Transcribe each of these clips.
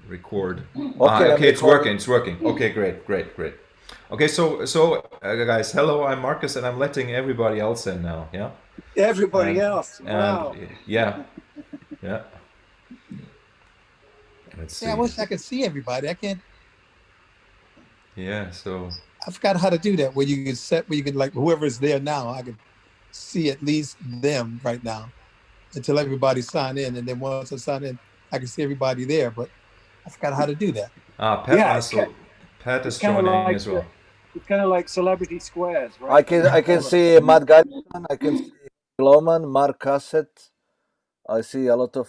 record. Okay, okay, it's working. It's working. Okay, great. Okay, so guys, hello. I'm Marcus, and I'm letting everybody else in now. Yeah. Everybody else. Wow. Yeah. Let's see. Yeah, I wish I could see everybody. I can't. Yeah. So. I forgot how to do that. Where you can like whoever's there now, I could see at least them right now until everybody sign in, and then once I sign in, I can see everybody there. But I forgot how to do that. Pat is joining as well. It's kind of like Celebrity Squares, right? I can see Matt Garrison, I can see Loman, Mark Cassett. I see a lot of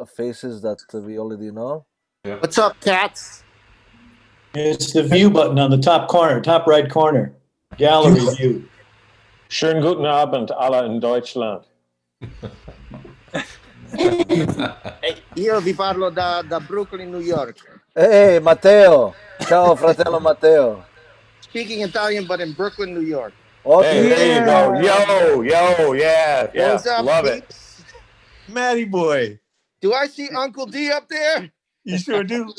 faces that we already know. Yeah. What's up, cats? It's the view button on the top corner, top right corner. Gallery view. Schönen guten Abend, alle in Deutschland. Io vi parlo da Brooklyn, New York. Hey, Matteo. Ciao, fratello Matteo. Speaking Italian, but in Brooklyn, New York. Okay. Hey, there you go. Yo, yeah. What's up, love peeps? it. Matty boy. Do I see Uncle D up there? You sure do.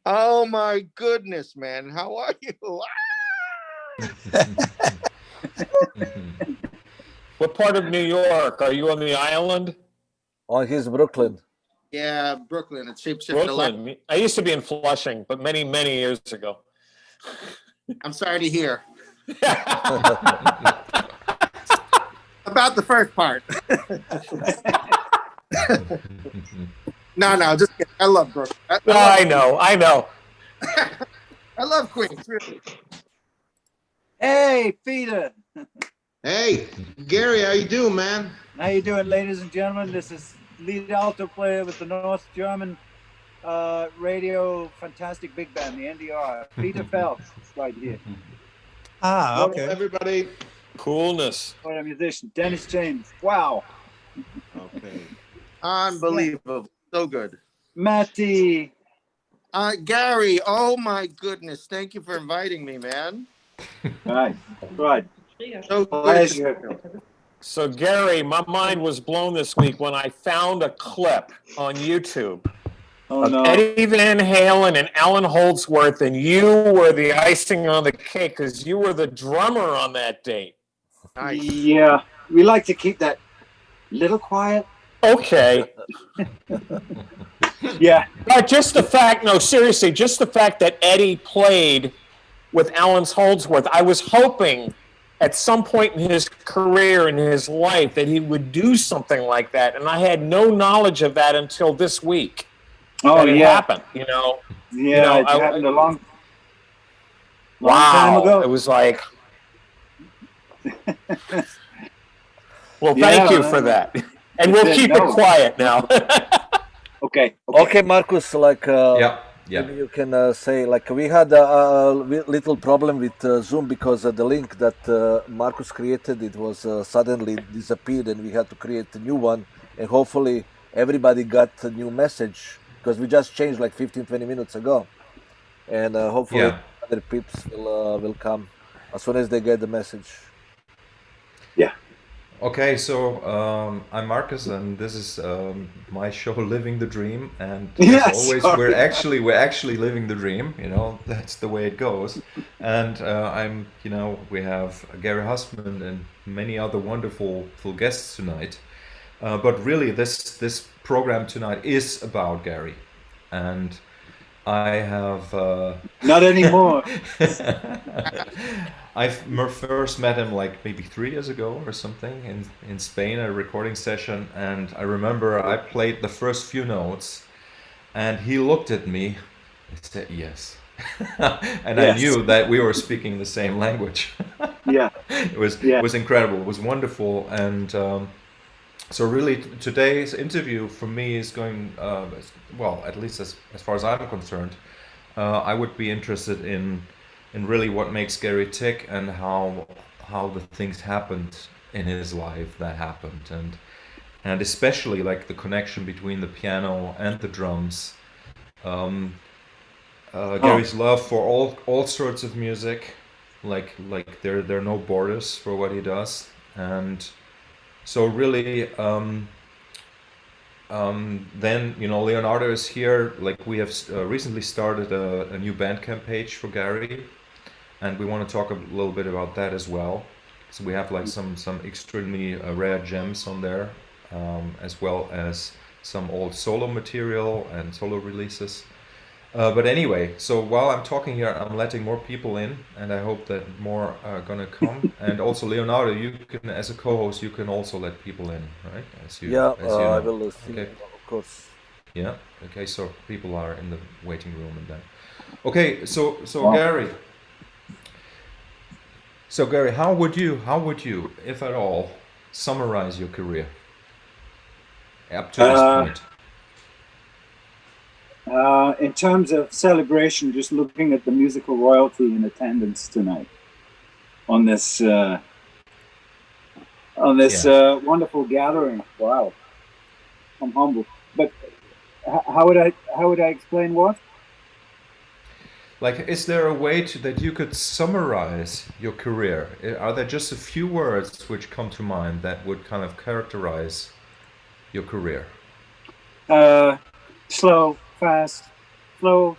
Oh my goodness, man. How are you? What part of New York? Are you on the island? Oh, he's Brooklyn. Yeah, Brooklyn. It's shaped Brooklyn. I used to be in Flushing, but many, many years ago. I'm sorry to hear. About the first part. No, just kidding. I love Brooklyn. I know. I love Queens, really. Hey, Peter. Hey, Gary, how you doing, man? How you doing, ladies and gentlemen? This is lead alto player with the North German radio fantastic big band, the NDR. Peter Phelps right here. Okay. Hello, everybody. Coolness. What a musician. Dennis James. Wow. Okay. Unbelievable. So good. Matty. Gary, oh my goodness. Thank you for inviting me, man. Right. So good. So, Gary, my mind was blown this week when I found a clip on YouTube of Eddie Van Halen and Alan Holdsworth, and you were the icing on the cake because you were the drummer on that date. Nice. Yeah, we like to keep that little quiet. Okay. Yeah. But just the fact, no, seriously, just the fact that Eddie played with Alan Holdsworth, I was hoping at some point in his career, in his life, that he would do something like that. And I had no knowledge of that until this week. Oh, it yeah. happened, you know. Yeah, it happened a long wow. time ago. It was like, well, thank you for that. And we'll keep it quiet now. Okay. Okay, Marcus, like, Yeah. maybe you can say, like, we had a little problem with Zoom because the link that Marcus created, it was suddenly disappeared, and we had to create a new one. And hopefully everybody got a new message because we just changed like 15-20 minutes ago. And hopefully other peeps will come as soon as they get the message. Yeah. Okay, so I'm Marcus, and this is my show, Living the Dream. And Yeah, as always, sorry. we're actually living the dream. You know, that's the way it goes. And we have Gary Husband and many other wonderful guests tonight. But really, this program tonight is about Gary, and I have Not anymore. I first met him like maybe 3 years ago or something in Spain, a recording session, and I remember I played the first few notes, and he looked at me and said yes, and I knew that we were speaking the same language. Yeah. It was incredible. It was wonderful, and so really today's interview for me is going well, at least as far as I'm concerned. I would be interested in really what makes Gary tick and how the things happened in his life that happened, and especially like the connection between the piano and the drums. Gary's love for all sorts of music, like there are no borders for what he does, and so really then Leonardo is here. Like we have recently started a new Bandcamp page for Gary, and we want to talk a little bit about that as well. So we have like some extremely rare gems on there, as well as some old solo material and solo releases. But anyway, so while I'm talking here, I'm letting more people in, and I hope that more are gonna come. And also, Leonardo, you can, as a co-host, you can also let people in, right? Yeah, As you I know. will see, Okay. of course. Yeah. Okay. So people are in the waiting room and that. Okay. So Wow. Gary. So Gary, how would you, if at all, summarize your career up to this point? In terms of celebration, just looking at the musical royalty in attendance tonight on this wonderful gathering. Wow, I'm humbled. But how would I explain what? Like, is there a way that you could summarize your career? Are there just a few words which come to mind that would kind of characterize your career? Slow, fast, slow,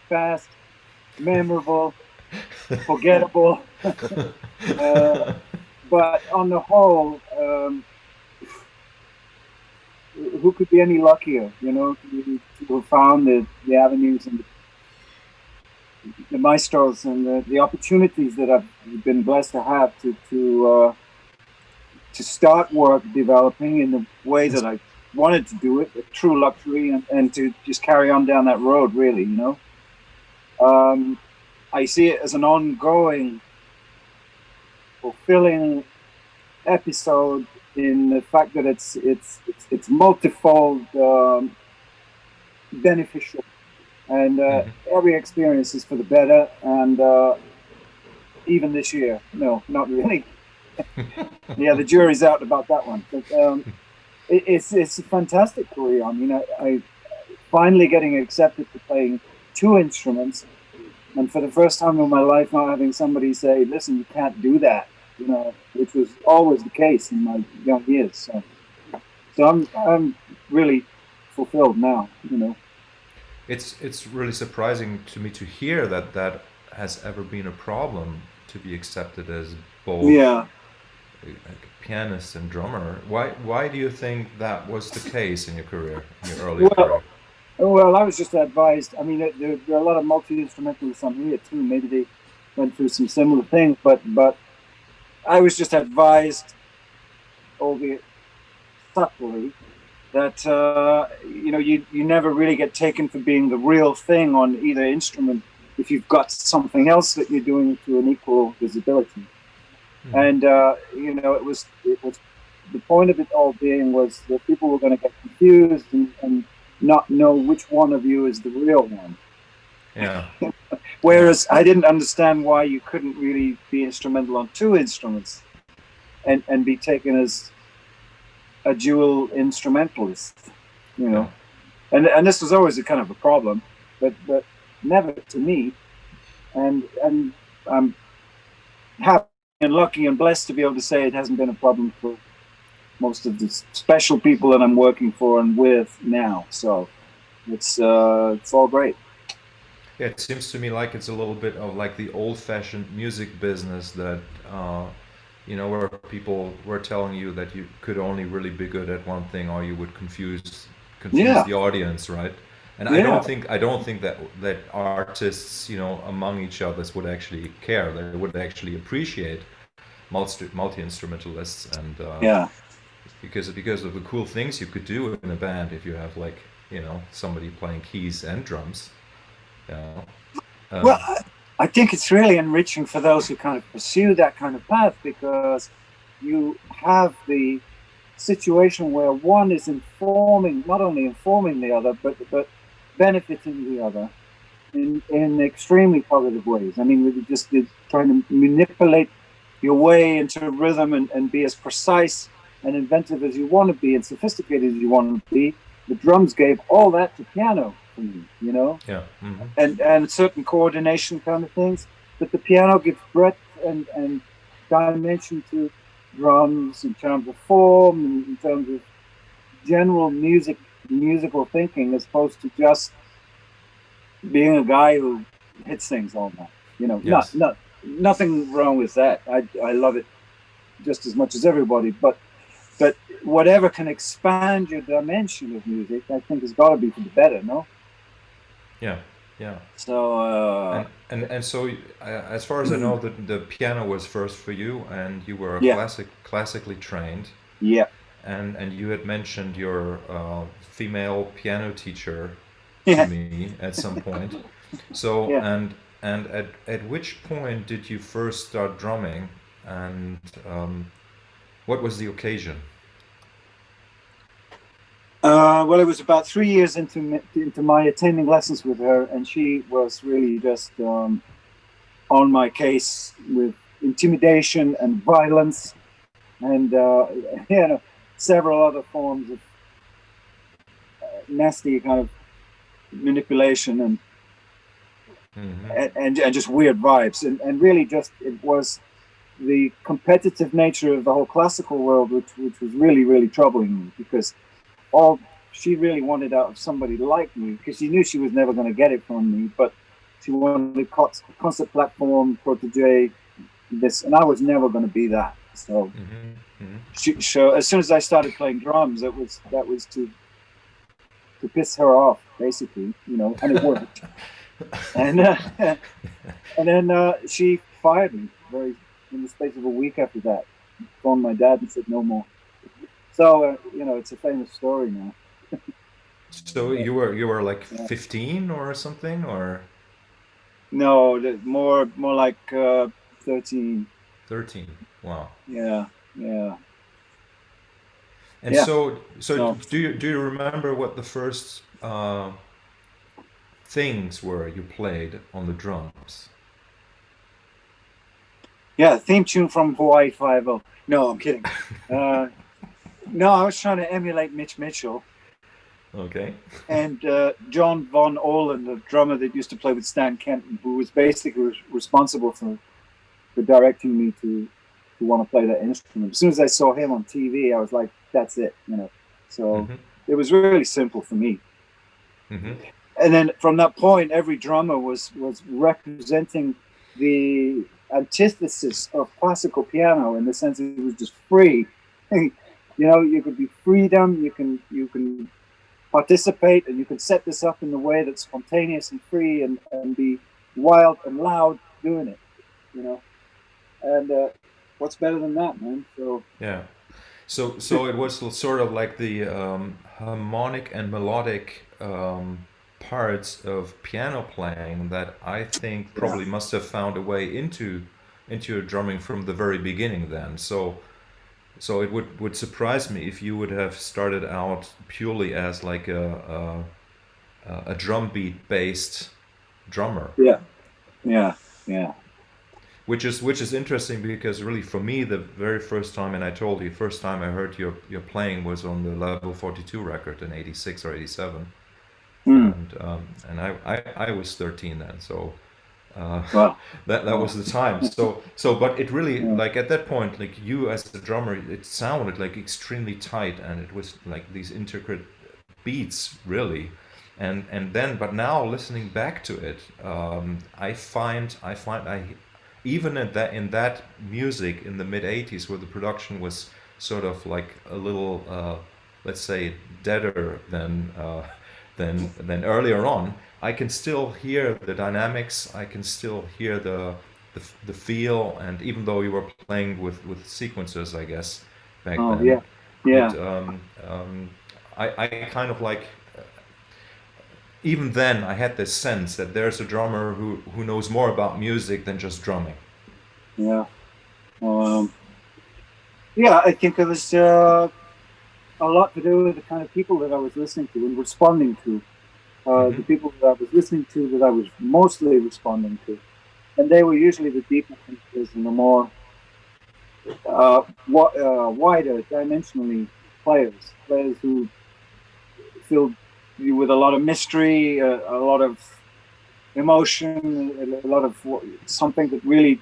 fast, memorable, forgettable. But on the whole, who could be any luckier, to have found the avenues and the maestros and the opportunities that I've been blessed to have to start work developing in the way that I wanted to do it, a true luxury, and to just carry on down that road, really, I see it as an ongoing, fulfilling episode in the fact that it's multifold, beneficial, and every experience is for the better. And even this year, no, not really. Yeah, the jury's out about that one. But it's a fantastic career. I mean, I finally getting accepted to playing 2 instruments, and for the first time in my life, not having somebody say, "Listen, you can't do that," which was always the case in my young years. So I'm really fulfilled now. It's really surprising to me to hear that has ever been a problem to be accepted as both. Yeah. Pianist and drummer. Why do you think that was the case in your career, in your early career? Well, I was just advised. I mean, there are a lot of multi-instrumentalists on here too. Maybe they went through some similar things, but I was just advised, albeit subtly, that you never really get taken for being the real thing on either instrument if you've got something else that you're doing to an equal visibility. And it was the point of it all being was that people were going to get confused and not know which one of you is the real one. Yeah. Whereas I didn't understand why you couldn't really be instrumental on 2 instruments and be taken as a dual instrumentalist, And this was always a kind of a problem, but never to me. And I'm happy and lucky and blessed to be able to say it hasn't been a problem for most of the special people that I'm working for and with now. So it's all great. Yeah, it seems to me like it's a little bit of like the old-fashioned music business that where people were telling you that you could only really be good at one thing, or you would confuse the audience, right? And I don't think that artists, among each others would actually care. They would actually appreciate multi-instrumentalists, and because of the cool things you could do in a band if you have somebody playing keys and drums. Well, I think it's really enriching for those who kind of pursue that kind of path, because you have the situation where one is not only informing the other, but benefiting the other in extremely positive ways. I mean, we're just trying to manipulate your way into rhythm and be as precise and inventive as you want to be and sophisticated as you want to be. The drums gave all that to piano for me, Yeah. Mm-hmm. and certain coordination kind of things. But the piano gives breadth and dimension to drums in terms of form and in terms of general musical thinking, as opposed to just being a guy who hits things all night. You know, Yes. nothing wrong with that. I love it just as much as everybody, but whatever can expand your dimension of music, I think has got to be for the better, no? Yeah, yeah. So And so, as far as I know, the piano was first for you, and you were Yeah. classically trained. yeah, And you had mentioned your female piano teacher yeah. to me at some point. So Yeah. and at which point did you first start drumming, and what was the occasion? Well, it was about 3 years into my attending lessons with her, and she was really just on my case with intimidation and violence, and you know, several other forms of nasty kind of manipulation and and just weird vibes, and really just it was the competitive nature of the whole classical world, which was really troubling me, because all she really wanted out of somebody like me, because she knew she was never going to get it from me, but she wanted concert platform, protege, this, and I was never going to be that. So, so as soon as I started playing drums, that was to piss her off, basically, you know, and it worked. and then she fired me in the space of a week after that. Phoned my dad and said no more. So you know, it's a famous story now. So you were like 15 or something, or no, more like 13. 13. Wow. Yeah. And Yeah. so do you remember what the first things were you played on the drums? Yeah, theme tune from Hawaii Five-0. No, I'm kidding. No, I was trying to emulate Mitch Mitchell. Okay. And John Von Olen, the drummer that used to play with Stan Kenton, who was basically responsible for directing me to want to play that instrument. As soon as I saw him on TV, I was like, that's it, you know. So it was really simple for me. And then from that point, every drummer was representing the antithesis of classical piano, in the sense that it was just free. You know, you could be freedom, you can participate, and you can set this up in the way that's spontaneous and free, and be wild and loud doing it, you know. And what's better than that, man? So yeah. So it was sort of like the harmonic and melodic parts of piano playing that I think probably must have found a way into your drumming from the very beginning then. So it would surprise me if you would have started out purely as like a drum beat based drummer. Yeah. Which is interesting, because really for me the very first time, and I told you, first time I heard your playing was on the Level 42 record in '86 or '87, and I was 13 then, so that was the time. So but it really like at that point, like you as the drummer, it sounded like extremely tight, and it was like these intricate beats really. And then, but now listening back to it, I find even in that music in the mid '80s, where the production was sort of like a little, let's say, deader than earlier on, I can still hear the dynamics. I can still hear the feel, and even though you were playing with sequencers, I guess back then. But, I kind of like. Even then, I had this sense that there's a drummer who knows more about music than just drumming. Yeah. Yeah, I think it was a lot to do with the kind of people that I was listening to and responding to. The people that I was listening to, that I was mostly responding to. And they were usually the deeper thinkers and the more wider dimensionally players who filled you with a lot of mystery, a lot of emotion, a lot of something that really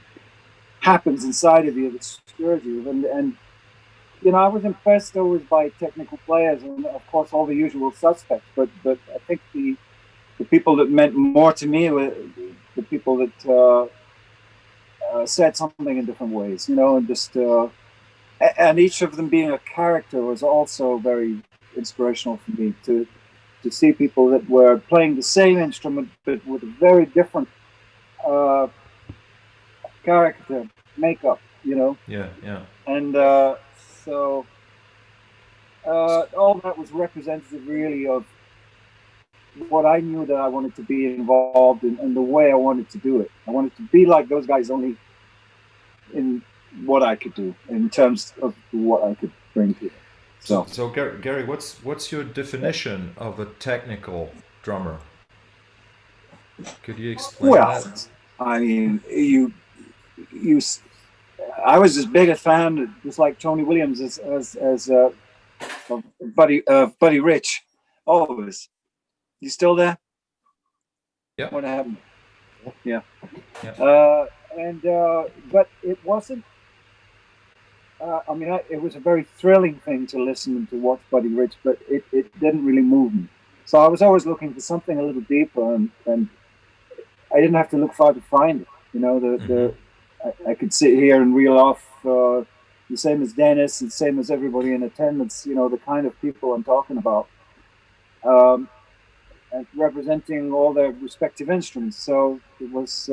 happens inside of you that stirs you. And I was impressed always by technical players, and of course all the usual suspects. But I think the people that meant more to me were the people that said something in different ways, and just and each of them being a character was also very inspirational for me to see people that were playing the same instrument but with a very different character makeup, Yeah, yeah. and so all that was representative really of what I knew that I wanted to be involved in and the way I wanted to do it. I wanted to be like those guys, only in what I could do in terms of what I could bring to it. So Gary, what's your definition of a technical drummer? Could you explain that? I mean, I was as big a fan, just like Tony Williams, as Buddy Rich, always. You still there? Yeah. What happened? Yeah. Yeah. But it wasn't. I mean, it was a very thrilling thing to listen and to watch Buddy Rich, but it didn't really move me. So I was always looking for something a little deeper, and I didn't have to look far to find it. I could sit here and reel off the same as Dennis and same as everybody in attendance. The kind of people I'm talking about, and representing all their respective instruments. So it was.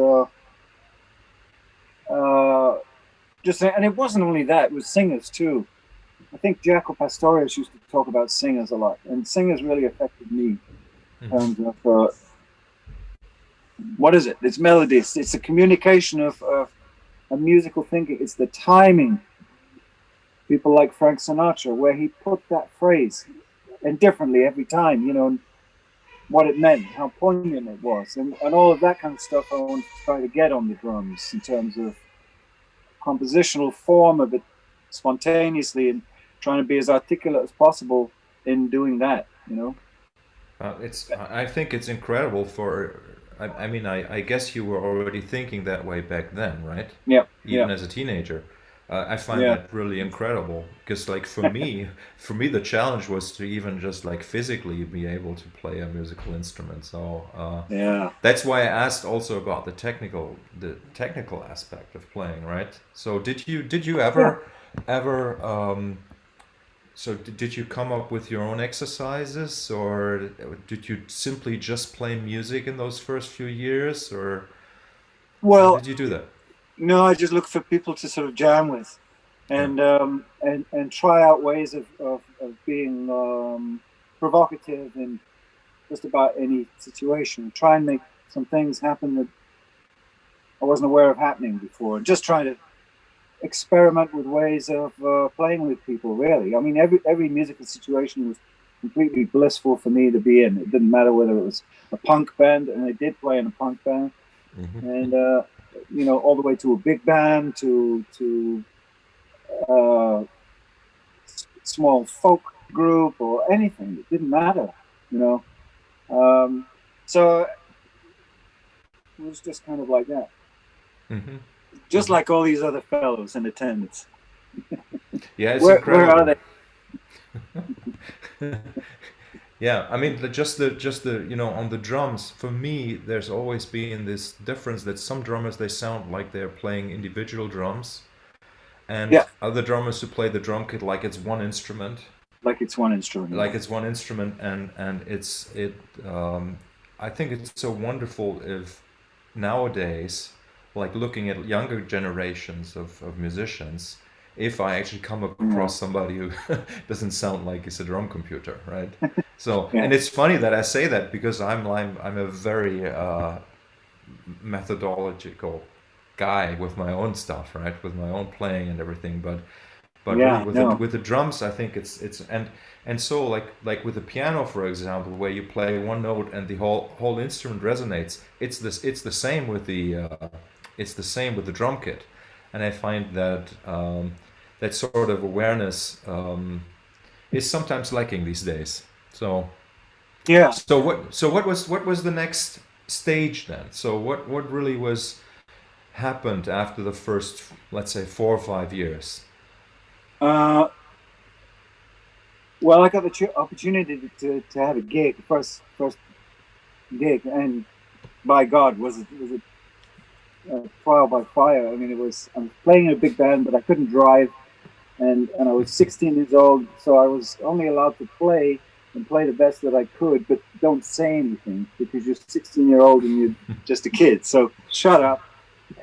And it wasn't only that; it was singers too. I think Jaco Pastorius used to talk about singers a lot, and singers really affected me in terms of what is it? It's melodies. It's a communication of a musical thinking. It's the timing. People like Frank Sinatra, where he put that phrase and differently every time. And what it meant, how poignant it was, and all of that kind of stuff. I want to try to get on the drums in terms of compositional form of it spontaneously, and trying to be as articulate as possible in doing that. I think it's incredible I mean, I guess you were already thinking that way back then, right? Yeah. Even as a teenager. I find that really incredible because, like, for me, the challenge was to even just like physically be able to play a musical instrument. So that's why I asked also about the technical aspect of playing, right? So did you ever so did you come up with your own exercises, or did you simply just play music in those first few years, or how did you do that? No, I just look for people to sort of jam with, and try out ways of being provocative in just about any situation. Try and make some things happen that I wasn't aware of happening before. Just try to experiment with ways of playing with people. Really, I mean, every musical situation was completely blissful for me to be in. It didn't matter whether it was a punk band, and I did play in a punk band, and all the way to a big band, to small folk group or anything. It didn't matter, So it was just kind of like that. Just like all these other fellows in attendance. Yeah, it's incredible. Where are they? Yeah, I mean, just the on the drums, for me, there's always been this difference that some drummers, they sound like they're playing individual drums, and other drummers who play the drum kit like it's one instrument. Like it's one instrument. And I think it's so wonderful if nowadays, like looking at younger generations of musicians, if I actually come across somebody who doesn't sound like it's a drum computer, right? So, and it's funny that I say that because I'm a very methodological guy with my own stuff, right? With my own playing and everything, but really with the drums, I think it's and so like with the piano, for example, where you play one note and the whole instrument resonates. It's the same with the drum kit, and I find that that sort of awareness is sometimes lacking these days. So So what was the next stage then? So what really happened after the first, let's say, 4 or 5 years? Well, I got the opportunity to have a gig, first gig, and by God, was it trial by fire. I mean, I'm playing in a big band, but I couldn't drive, and I was 16 years old, so I was only allowed to play and play the best that I could, but don't say anything because you're 16-year-old and you're just a kid. So shut up,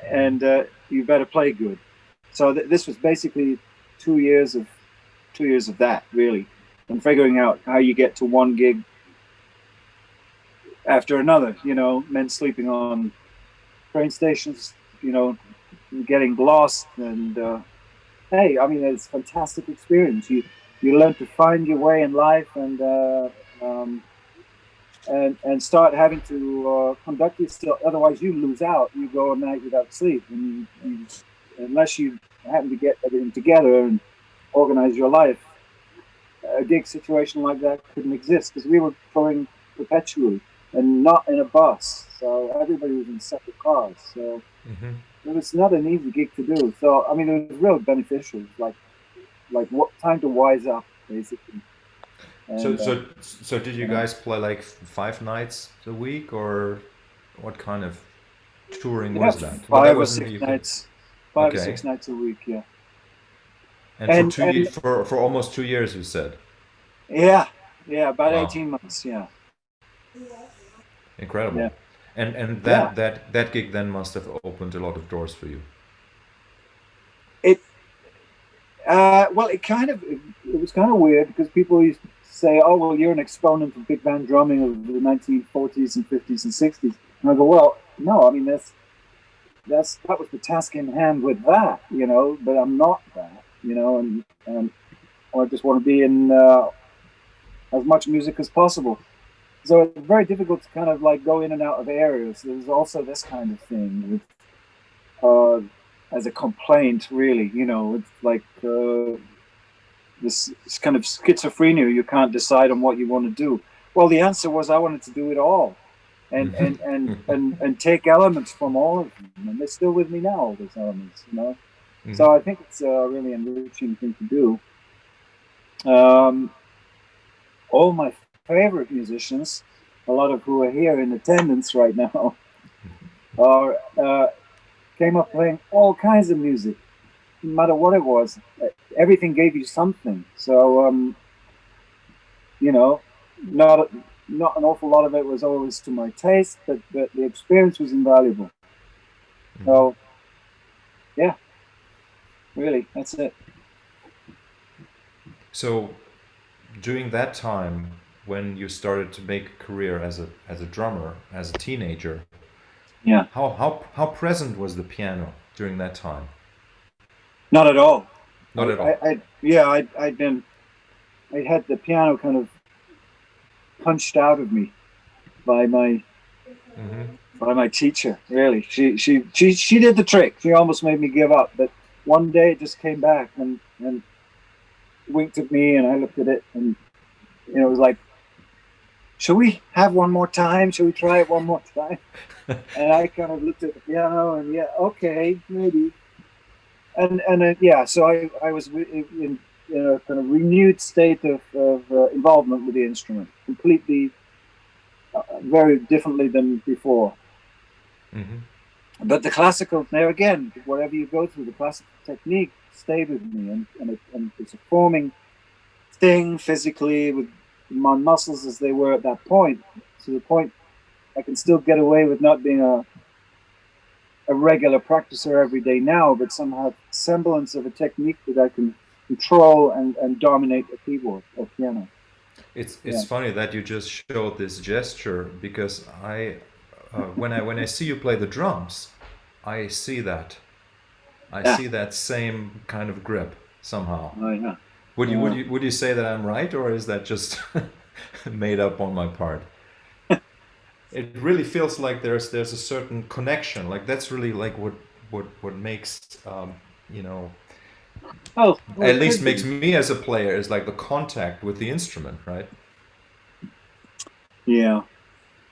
and you better play good. So this was basically 2 years of that, really, and figuring out how you get to one gig after another. You know, men sleeping on train stations, you know, getting lost, and hey, I mean, it's a fantastic experience. You learn to find your way in life, and start having to conduct yourself. Otherwise, you lose out. You go a night without sleep, and unless you happen to get everything together and organize your life, a gig situation like that couldn't exist because we were going perpetually and not in a bus. So everybody was in separate cars. So it was not an easy gig to do. So I mean, it was really beneficial. Like what time to wise up, basically. And, So did you guys play like 5 nights a week, or what kind of touring was that? Well, that five or was in six the UK. nights. Five or Okay. 6 nights a week, yeah. And And for almost 2 years, you said. yeah, about Wow. 18 months, yeah. Incredible. Yeah. And Yeah. that gig then must have opened a lot of doors for you. Well, it was kind of weird because people used to say, "Oh, well, you're an exponent of big band drumming of the 1940s and 50s and 60s," and I go, "Well, no, I mean that was the task in hand with that, you know, but I'm not that, you know, and I just want to be in as much music as possible." So it's very difficult to kind of like go in and out of areas. There's also this kind of thing with, as a complaint, really, you know, it's like this kind of schizophrenia. You can't decide on what you want to do. Well, the answer was I wanted to do it all, and take elements from all of them, and they're still with me now. All those elements, you know. So I think it's a really enriching thing to do. All my favorite musicians, a lot of who are here in attendance right now, are came up playing all kinds of music, no matter what it was. Everything gave you something. So you know, not an awful lot of it was always to my taste, but the experience was invaluable. So yeah, really, that's it. So during that time, when you started to make a career as a drummer, as a teenager, Yeah. How present was the piano during that time? Not at all. Not at all. I had the piano kind of punched out of me by my teacher. Really, she did the trick. She almost made me give up, but one day it just came back and winked at me, and I looked at it, and you know, it was like, should we have one more time? Should we try it one more time? And I kind of looked at the piano, and yeah, okay, maybe. And yeah, so I was in a kind of renewed state of involvement with the instrument, completely, very differently than before. But the classical, there again, whatever you go through, the classical technique stayed with me, and it's a forming thing physically with my muscles as they were at that point, to the point I can still get away with not being a regular practicer every day now, but somehow semblance of a technique that I can control and dominate a keyboard or piano. It's funny that you just showed this gesture, because when I see you play the drums, I see that. I see that same kind of grip somehow. Oh yeah. Would you say that I'm right, or is that just made up on my part? It really feels like there's a certain connection. Like that's really like what makes you know. Oh, well, at least makes me as a player is like the contact with the instrument, right? Yeah.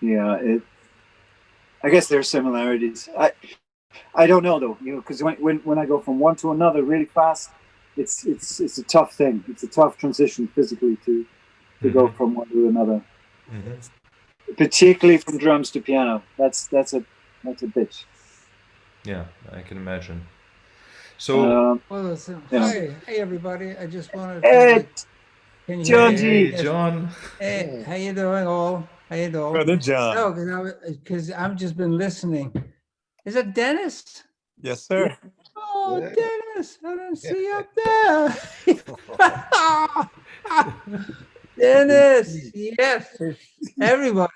I guess there are similarities. I don't know though, you know, because when I go from one to another really fast, it's a tough thing. It's a tough transition physically to go from one to another, particularly from drums to piano. That's a bitch. Yeah, I can imagine. So, Well, Yeah. hey everybody! I just wanted Hey, to. Can you John hear me? G. hey, John. Hey, how you doing, all? How you doing? Brother John. No, because I've just been listening. Is it Dennis? Yes, sir. Oh, Yeah. Dennis! I didn't see you up there. Dennis, yes, everybody.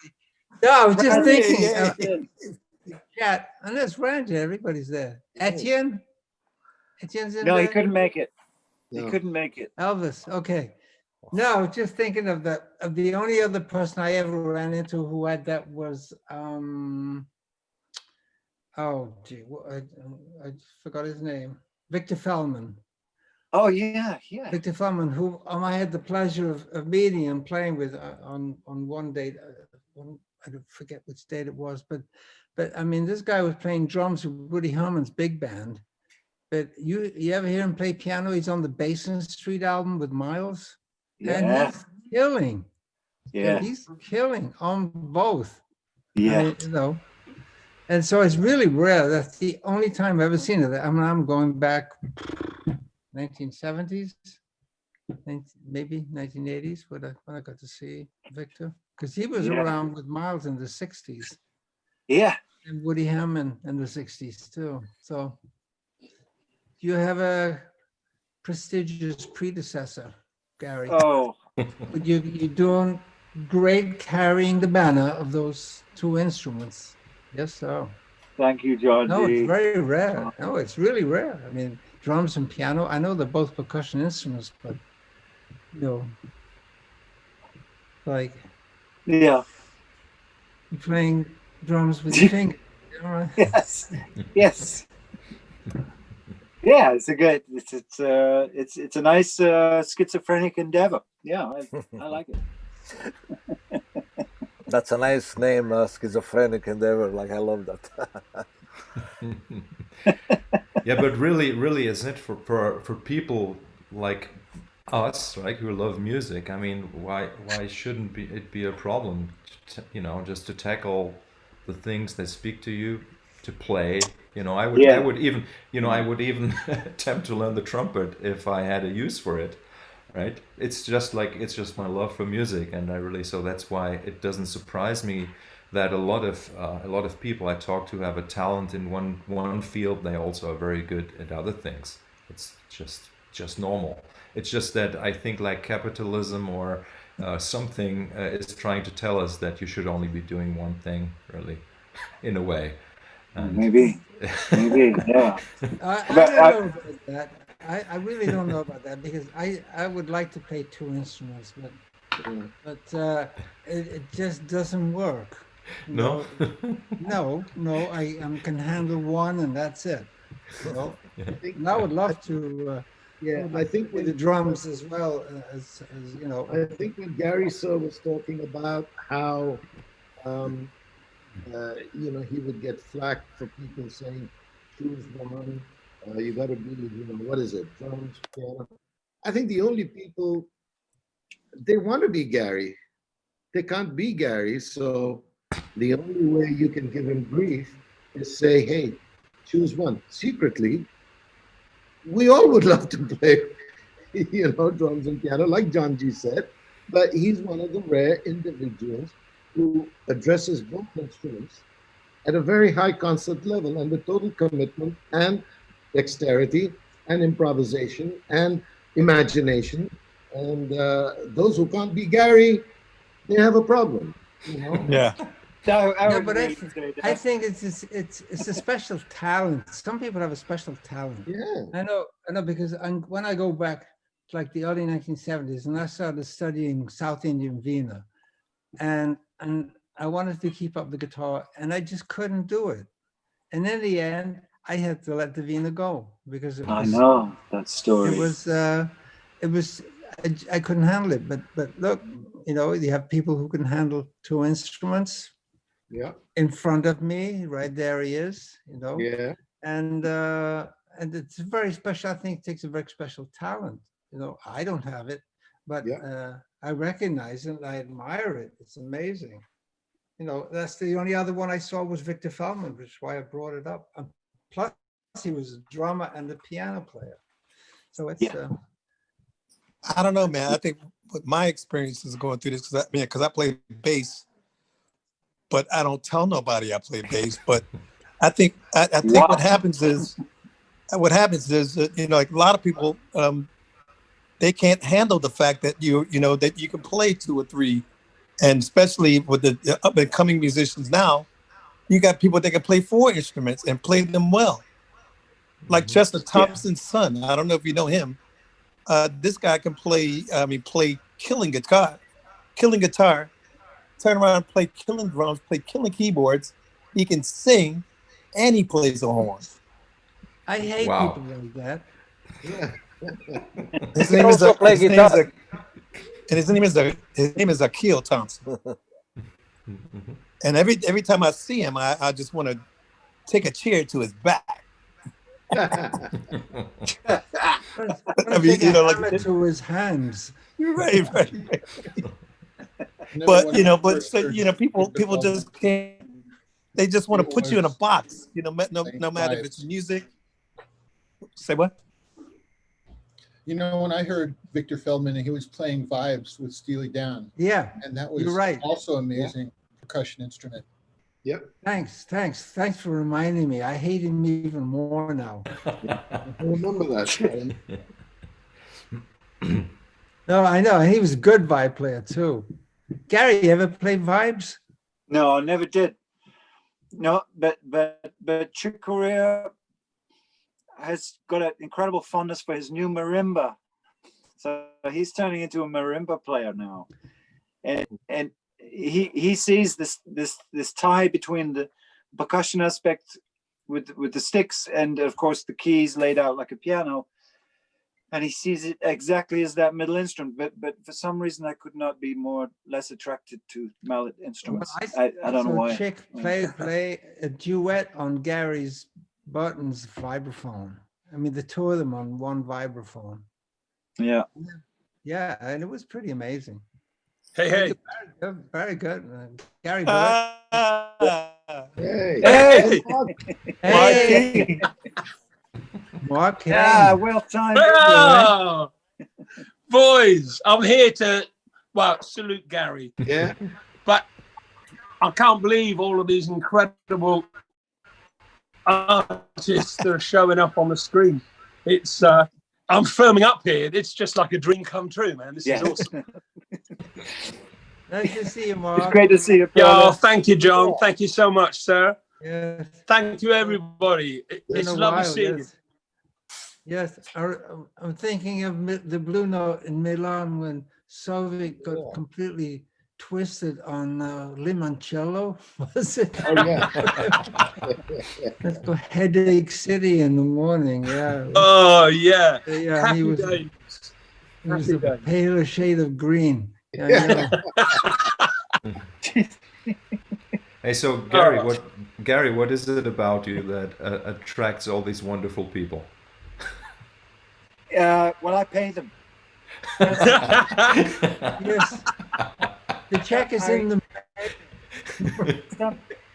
No, I was just Randy, thinking. Chat, unless Randy, everybody's there. Etienne's in No, there. he couldn't make it. He No. couldn't make it. Elvis, okay. No, I was just thinking of the only other person I ever ran into who had that was oh gee, I forgot his name. Victor Feldman. Oh yeah, yeah. Victor Feldman, who I had the pleasure of meeting and playing with on one date. I don't forget which date it was, but I mean, this guy was playing drums with Woody Herman's big band. But you ever hear him play piano? He's on the Basin Street album with Miles. And Yeah, he's killing. yeah, He's killing on both. yeah. I mean, you know. And so it's really rare. That's the only time I've ever seen it. I mean, I'm going back 1970s, maybe 1980s when I got to see Victor. Because he was Yeah. around with Miles in the 60s. Yeah. And Woody Herman in the 60s too. So you have a prestigious predecessor, Gary. Oh, You're doing great carrying the banner of those two instruments. Yes, sir. thank you, John No, G. it's very rare. No, it's really rare. I mean, drums and piano, I know they're both percussion instruments, but, you know, like Yeah. you're playing drums with your finger. You know, right? Yes. Yes. Yeah, it's a good. It's a nice schizophrenic endeavor. Yeah, I like it. That's a nice name, schizophrenic endeavor. Like, I love that. Yeah, but really, isn't it for people like us, right, who love music? I mean, why shouldn't it be a problem, just to tackle the things that speak to you, to play? I would even attempt to learn the trumpet if I had a use for it, right? It's just my love for music, and so that's why it doesn't surprise me that a lot of people I talk to have a talent in one field. They also are very good at other things. It's just normal. It's just that I think like capitalism or something is trying to tell us that you should only be doing one thing, really, in a way. And Maybe, yeah. I don't know about that. I really don't know about that because I would like to play two instruments, but it just doesn't work. No? No, I can handle one and that's it. And I would love to. I think with the drums as well as I think when Gary Sir was talking about how he would get flack for people saying choose one. You got to be, what is it? Drums, piano. I think the only people, they want to be Gary. They can't be Gary. So the only way you can give him grief is say, hey, choose one. Secretly, we all would love to play, drums and piano, like John G said, but he's one of the rare individuals who addresses both instruments at a very high concert level and with total commitment and dexterity and improvisation and imagination. And those who can't be Gary, they have a problem. Yeah. But I think it's a special talent. Some people have a special talent. Yeah. I know because when I go back to like the early 1970s and I started studying South Indian Veena, and I wanted to keep up the guitar and I just couldn't do it. And in the end, I had to let the Veena go because it was, I know that story. It was I couldn't handle it. But look, you have people who can handle two instruments. Yeah. In front of me, right there he is. Yeah. And and it's very special. I think it takes a very special talent. You know, I don't have it, but I recognize it and I admire it. It's amazing. You know, that's the only other one I saw was Victor Feldman, which is why I brought it up. Plus, he was a drummer and a piano player. So it's. I don't know, man. I think with my experiences going through this, because I play bass, but I don't tell nobody I play bass. But I think what happens is that, you know, like a lot of people, they can't handle the fact that you know that you can play 2 or 3, and especially with the up and coming musicians now, you got people that can play 4 instruments and play them well. Like Chester Thompson's son. I don't know if you know him. This guy can play. Play killing guitar, turn around and play killing drums, play killing keyboards. He can sing, and he plays the horn. I hate people like that. Yeah. His name is Akil Thompson. And every time I see him, I just want to take a chair to his back. You know, like to his hands. Right. People just can't. They just want to put you in a box. You know, no matter if it's music. Say what? You know, when I heard Victor Feldman, he was playing vibes with Steely Dan. Yeah, and that was right. Also amazing percussion instrument. Yep. Thanks for reminding me. I hate him even more now. I remember that. No, I know. He was a good vibe player too. Gary, you ever play vibes? No, I never did. No, but Chick Corea has got an incredible fondness for his new marimba. So he's turning into a marimba player now. And he sees this tie between the percussion aspect with the sticks and of course the keys laid out like a piano, and he sees it exactly as that middle instrument. But for some reason I could not be less attracted to mallet instruments. I don't know why. Chick play a duet on Gary's Burton's vibraphone. I mean, the 2 of them on one vibraphone. Yeah, and it was pretty amazing. Hey. Very good. Gary. Hey. Mark. Yeah, well timed. Oh, boys, I'm here to salute Gary. Yeah. But I can't believe all of these incredible artists that are showing up on the screen. It's I'm firming up here. It's just like a dream come true, man. This is awesome. Nice to see you, Mark. It's great to see you, brother. Oh, thank you, John. Thank you so much, sir. Yes. Thank you, everybody. It's lovely seeing you. Yes, I'm thinking of the Blue Note in Milan when Soviet got completely twisted on limoncello. Was it? Oh yeah. Let's go Headache City in the morning. Yeah. Oh yeah. Yeah. Happy He was a paler shade of green. Yeah. Hey, so Gary, what is it about you that attracts all these wonderful people? Well, I pay them. Yes. The check is in the.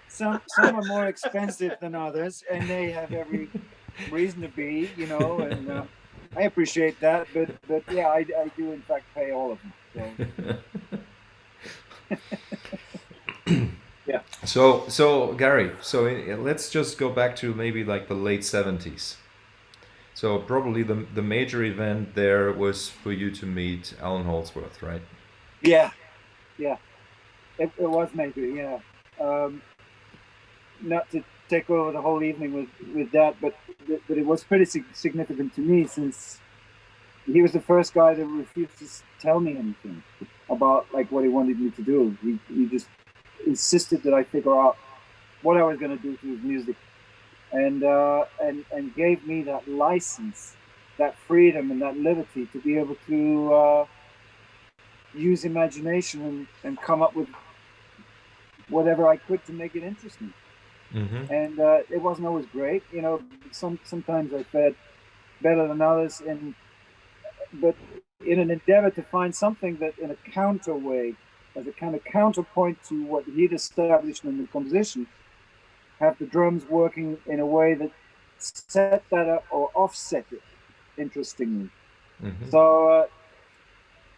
Some are more expensive than others, and they have every reason to be, you know. And I appreciate that, but yeah, I do in fact pay all of them. So. Yeah. So Gary, let's just go back to maybe like the late 70s. So probably the major event there was for you to meet Alan Holdsworth, right? Yeah. It was maybe, yeah. Not to take over the whole evening with that, but it was pretty significant to me, since he was the first guy that refused to tell me anything about like what he wanted me to do. He just insisted that I figure out what I was going to do to his music, and gave me that license, that freedom, and that liberty to be able to use imagination and come up with whatever I could to make it interesting. and it wasn't always great. You know, sometimes I fared better than others, but in an endeavor to find something that, in a counter way, as a kind of counterpoint to what he'd established in the composition, have the drums working in a way that set that up or offset it, interestingly. So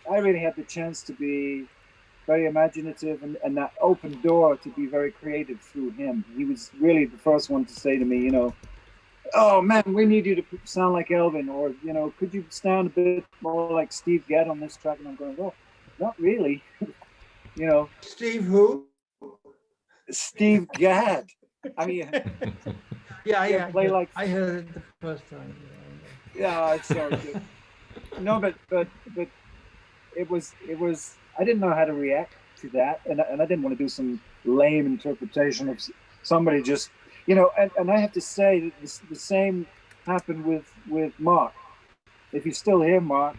I really had the chance to be very imaginative, and that open door to be very creative through him. He was really the first one to say to me, you know, oh man, we need you to sound like Elvin, or, you know, could you sound a bit more like Steve Gadd on this track? And I'm going, well, not really. You know, Steve who? Steve Gadd. I mean, yeah, play like, I heard it the first time. Yeah, it's so good. No, but it was. I didn't know how to react to that, and I didn't want to do some lame interpretation of somebody just, you know. And I have to say that the same happened with Mark. If you're still here, Mark,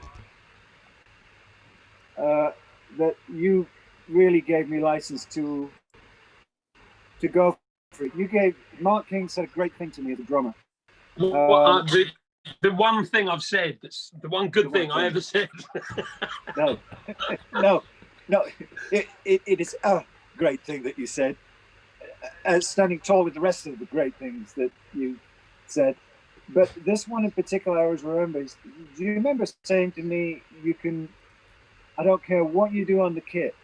that you really gave me license to go for it. Mark King said a great thing to me as a drummer. The one thing I've said, that's the one good thing I ever said. no, it is a great thing that you said, standing tall with the rest of the great things that you said. But this one in particular, I always remember. Do you remember saying to me, I don't care what you do on the kit,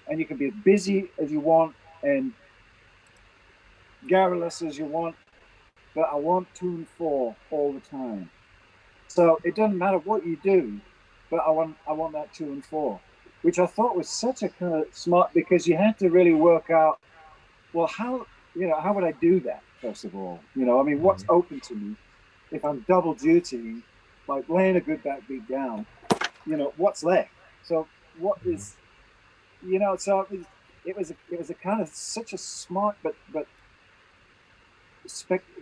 and you can be as busy as you want and garrulous as you want, but I want tune 4 all the time. So it doesn't matter what you do, but I want that tune 4, which I thought was such a kind of smart, because you had to really work out, well, how would I do that, first of all? You know, I mean, what's open to me if I'm double duty, like laying a good backbeat down, you know, what's left? So what is, you know, so it was a kind of such a smart but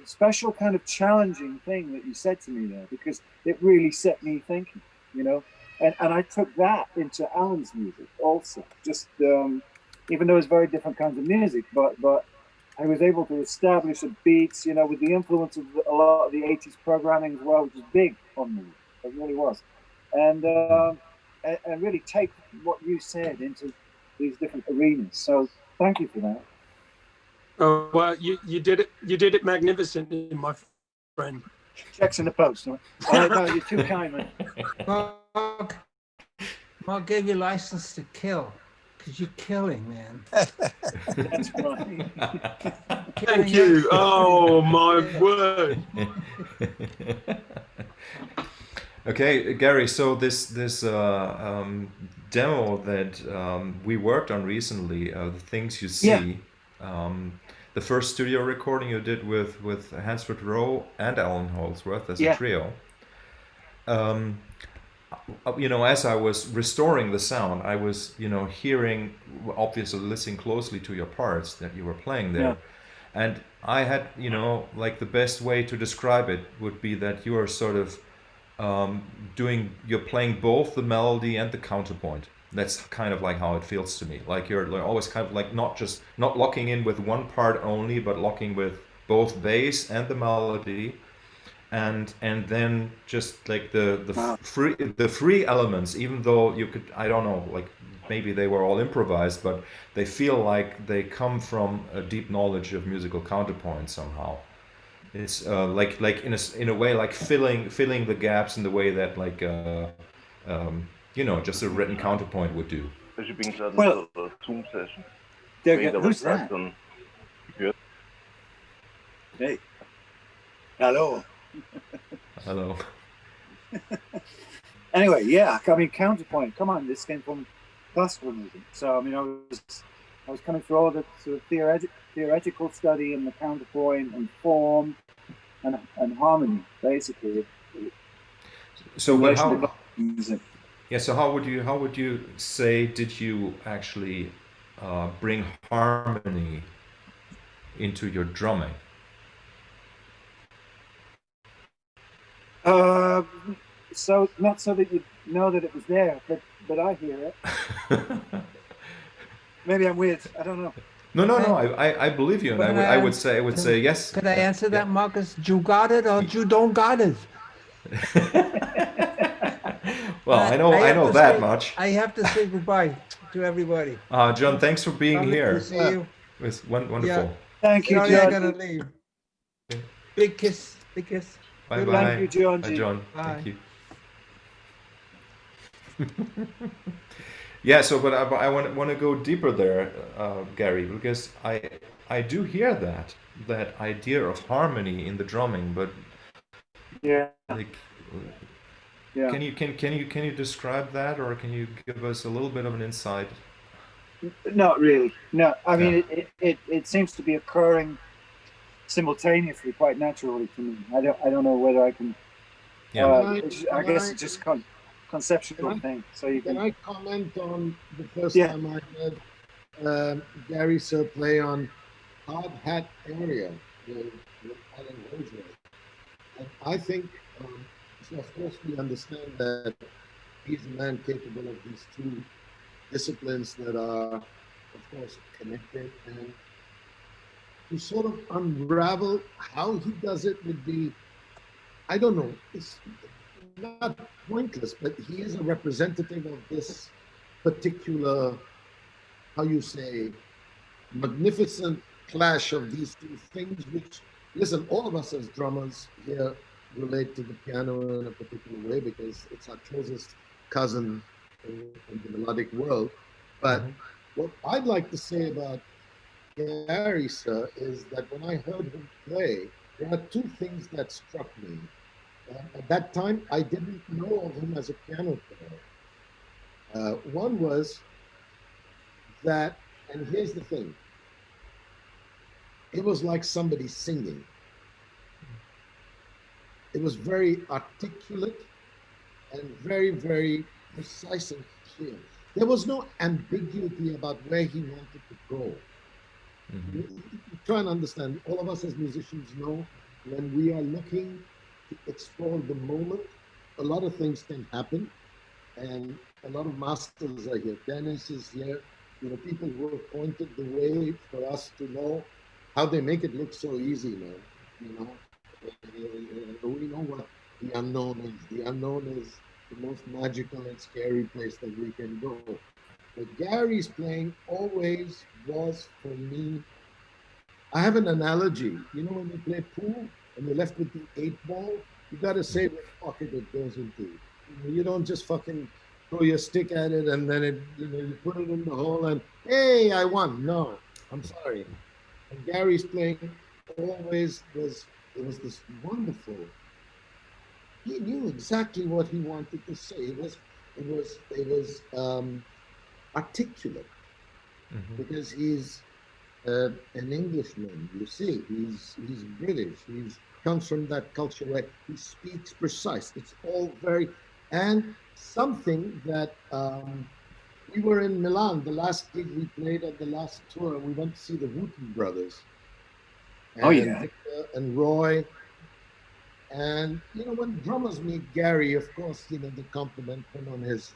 special kind of challenging thing that you said to me there, because it really set me thinking, you know. And I took that into Alan's music also, just even though it's very different kinds of music, but I was able to establish the beats, you know, with the influence of a lot of the 80s programming as well, which was big on me. It really was. And really take what you said into these different arenas. So thank you for that. Oh, well, you did it magnificently, my friend. Checks in the post. Right? No, you're too kind, man. Mark gave you license to kill, because you're killing, man. That's right. Thank you. Oh my word. Okay, Gary. So this demo that we worked on recently, the things you see. The first studio recording you did with Hansford Rowe and Alan Holdsworth as a trio. You know, as I was restoring the sound, I was, you know, hearing, obviously listening closely to your parts that you were playing there. And I had, you know, like the best way to describe it would be that you are sort of you're playing both the melody and the counterpoint. That's kind of like how it feels to me. Like you're always kind of like not locking in with one part only, but locking with both bass and the melody, and then just like the free elements. Even though you could, I don't know, like maybe they were all improvised, but they feel like they come from a deep knowledge of musical counterpoint somehow. It's like in a way like filling the gaps in the way that like you know, just a written counterpoint would do. Well, who's that? Hey. Hello. Hello. Anyway, yeah, I mean, counterpoint. Come on, this came from classical music. So I mean, I was coming through all the sort of theoretical study in the counterpoint and form and harmony, basically. So, but how? Music. Yeah. So how would you say did you actually bring harmony into your drumming? So not so that you know that it was there, but I hear it. Maybe I'm weird. I don't know. No, no, no. Okay. I believe you, and But, I would say yes. Could I answer Yeah. that, Marcus? You got it or you don't got it? Well, I have know to that say, much. I have to say goodbye to everybody. John, thanks for being Lovely to here. see you. It was wonderful. Yeah. Thank you, Sorry, I John. gotta leave. Big kiss. Big kiss. Bye Good bye. luck. Thank you, John. Bye, John. Bye. Thank you. Yeah. So, but I want to go deeper there, Gary, because I do hear that idea of harmony in the drumming, but Yeah. like. Yeah. Can you describe that, or can you give us a little bit of an insight? Not really. No, I mean it seems to be occurring simultaneously, quite naturally to me. I don't know whether I can. Yeah. I guess it's just conceptual thing. So you Can I comment on the first Yeah. time I heard Gary Sir play on Hard Hat Area with Alan Holdsworth? And I think, so of course we understand that he's a man capable of these two disciplines that are, of course, connected, and to sort of unravel how he does it would be, I don't know, it's not pointless, but he is a representative of this particular, how you say, magnificent clash of these two things, which, listen, all of us as drummers here relate to the piano in a particular way because it's our closest cousin in the melodic world. But what I'd like to say about Gary, sir, is that when I heard him play, there are two things that struck me. At that time, I didn't know of him as a piano player. One was that, and here's the thing, it was like somebody singing. It was very articulate and very, very precise and clear. There was no ambiguity about where he wanted to go. Try and understand, all of us as musicians know when we are looking to explore the moment, a lot of things can happen, and a lot of masters are here. Dennis is here, people who have pointed the way for us to know how they make it look so easy, man. We know what the unknown is. The unknown is the most magical and scary place that we can go. But Gary's playing always was, for me, I have an analogy. When you play pool and you're left with the 8-ball, you got to say what pocket it goes into. You don't just fucking throw your stick at it and then you put it in the hole and, hey, I won. No, I'm sorry. And Gary's playing always was this wonderful. He knew exactly what he wanted to say. It was articulate because he's an Englishman. You see, he's British. He comes from that culture where he speaks precise. It's all very, and something that we were in Milan, the last gig we played at the last tour, and we went to see the Wooten Brothers. And Victor and Roy. And, when drummers meet Gary, of course, they compliment him on his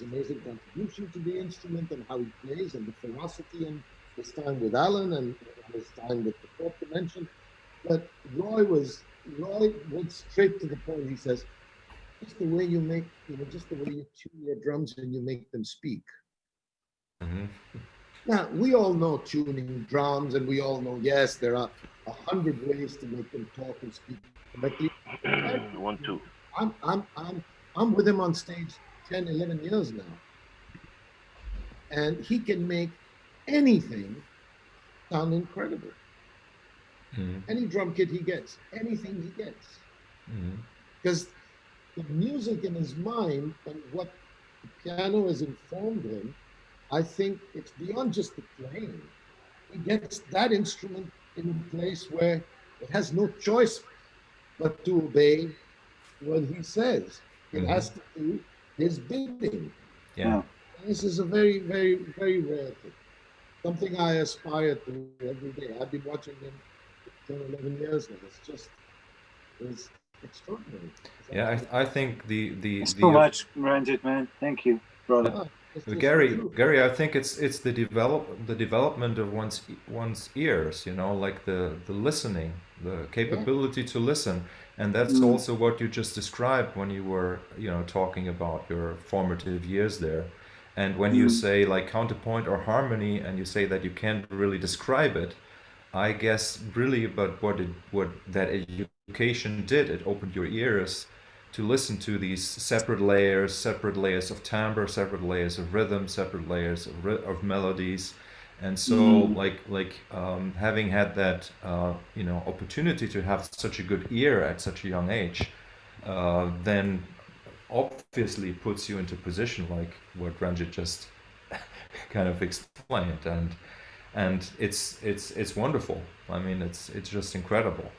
amazing contribution to the instrument and how he plays and the ferocity and his time with Alan and his time with the Fourth Dimension. But Roy went straight to the point. He says, just the way you make, just the way you tune your drums and you make them speak. Now, we all know tuning drums, and we all know, yes, there are 100 ways to make them talk and speak correctly. 1, 2. I'm with him on stage 10, 11 years now. And he can make anything sound incredible. Any drum kit he gets, anything he gets. Because the music in his mind and what the piano has informed him, I think it's beyond just the playing. He gets that instrument in a place where it has no choice but to obey what he says. It has to do his bidding. Yeah. And this is a very, very, very rare thing. Something I aspire to every day. I've been watching him for 10, 11 years now. It's extraordinary. Yeah, I think the so much, Ranjit, man. Thank you, brother. It's just the Gary, truth. Gary, I think it's the development of one's ears, you know, like the listening, the Yeah. capability to listen, and that's Mm. also what you just described when you were, you know, talking about your formative years there, and when you Mm. say like counterpoint or harmony, and you say that you can't really describe it, I guess really, but what that education did, it opened your ears to listen to these separate layers of timbre, separate layers of rhythm, separate layers of melodies, and so Mm. having had that you know, opportunity to have such a good ear at such a young age, then obviously puts you into position like what Ranjit just kind of explained, and it's wonderful. I mean, it's just incredible.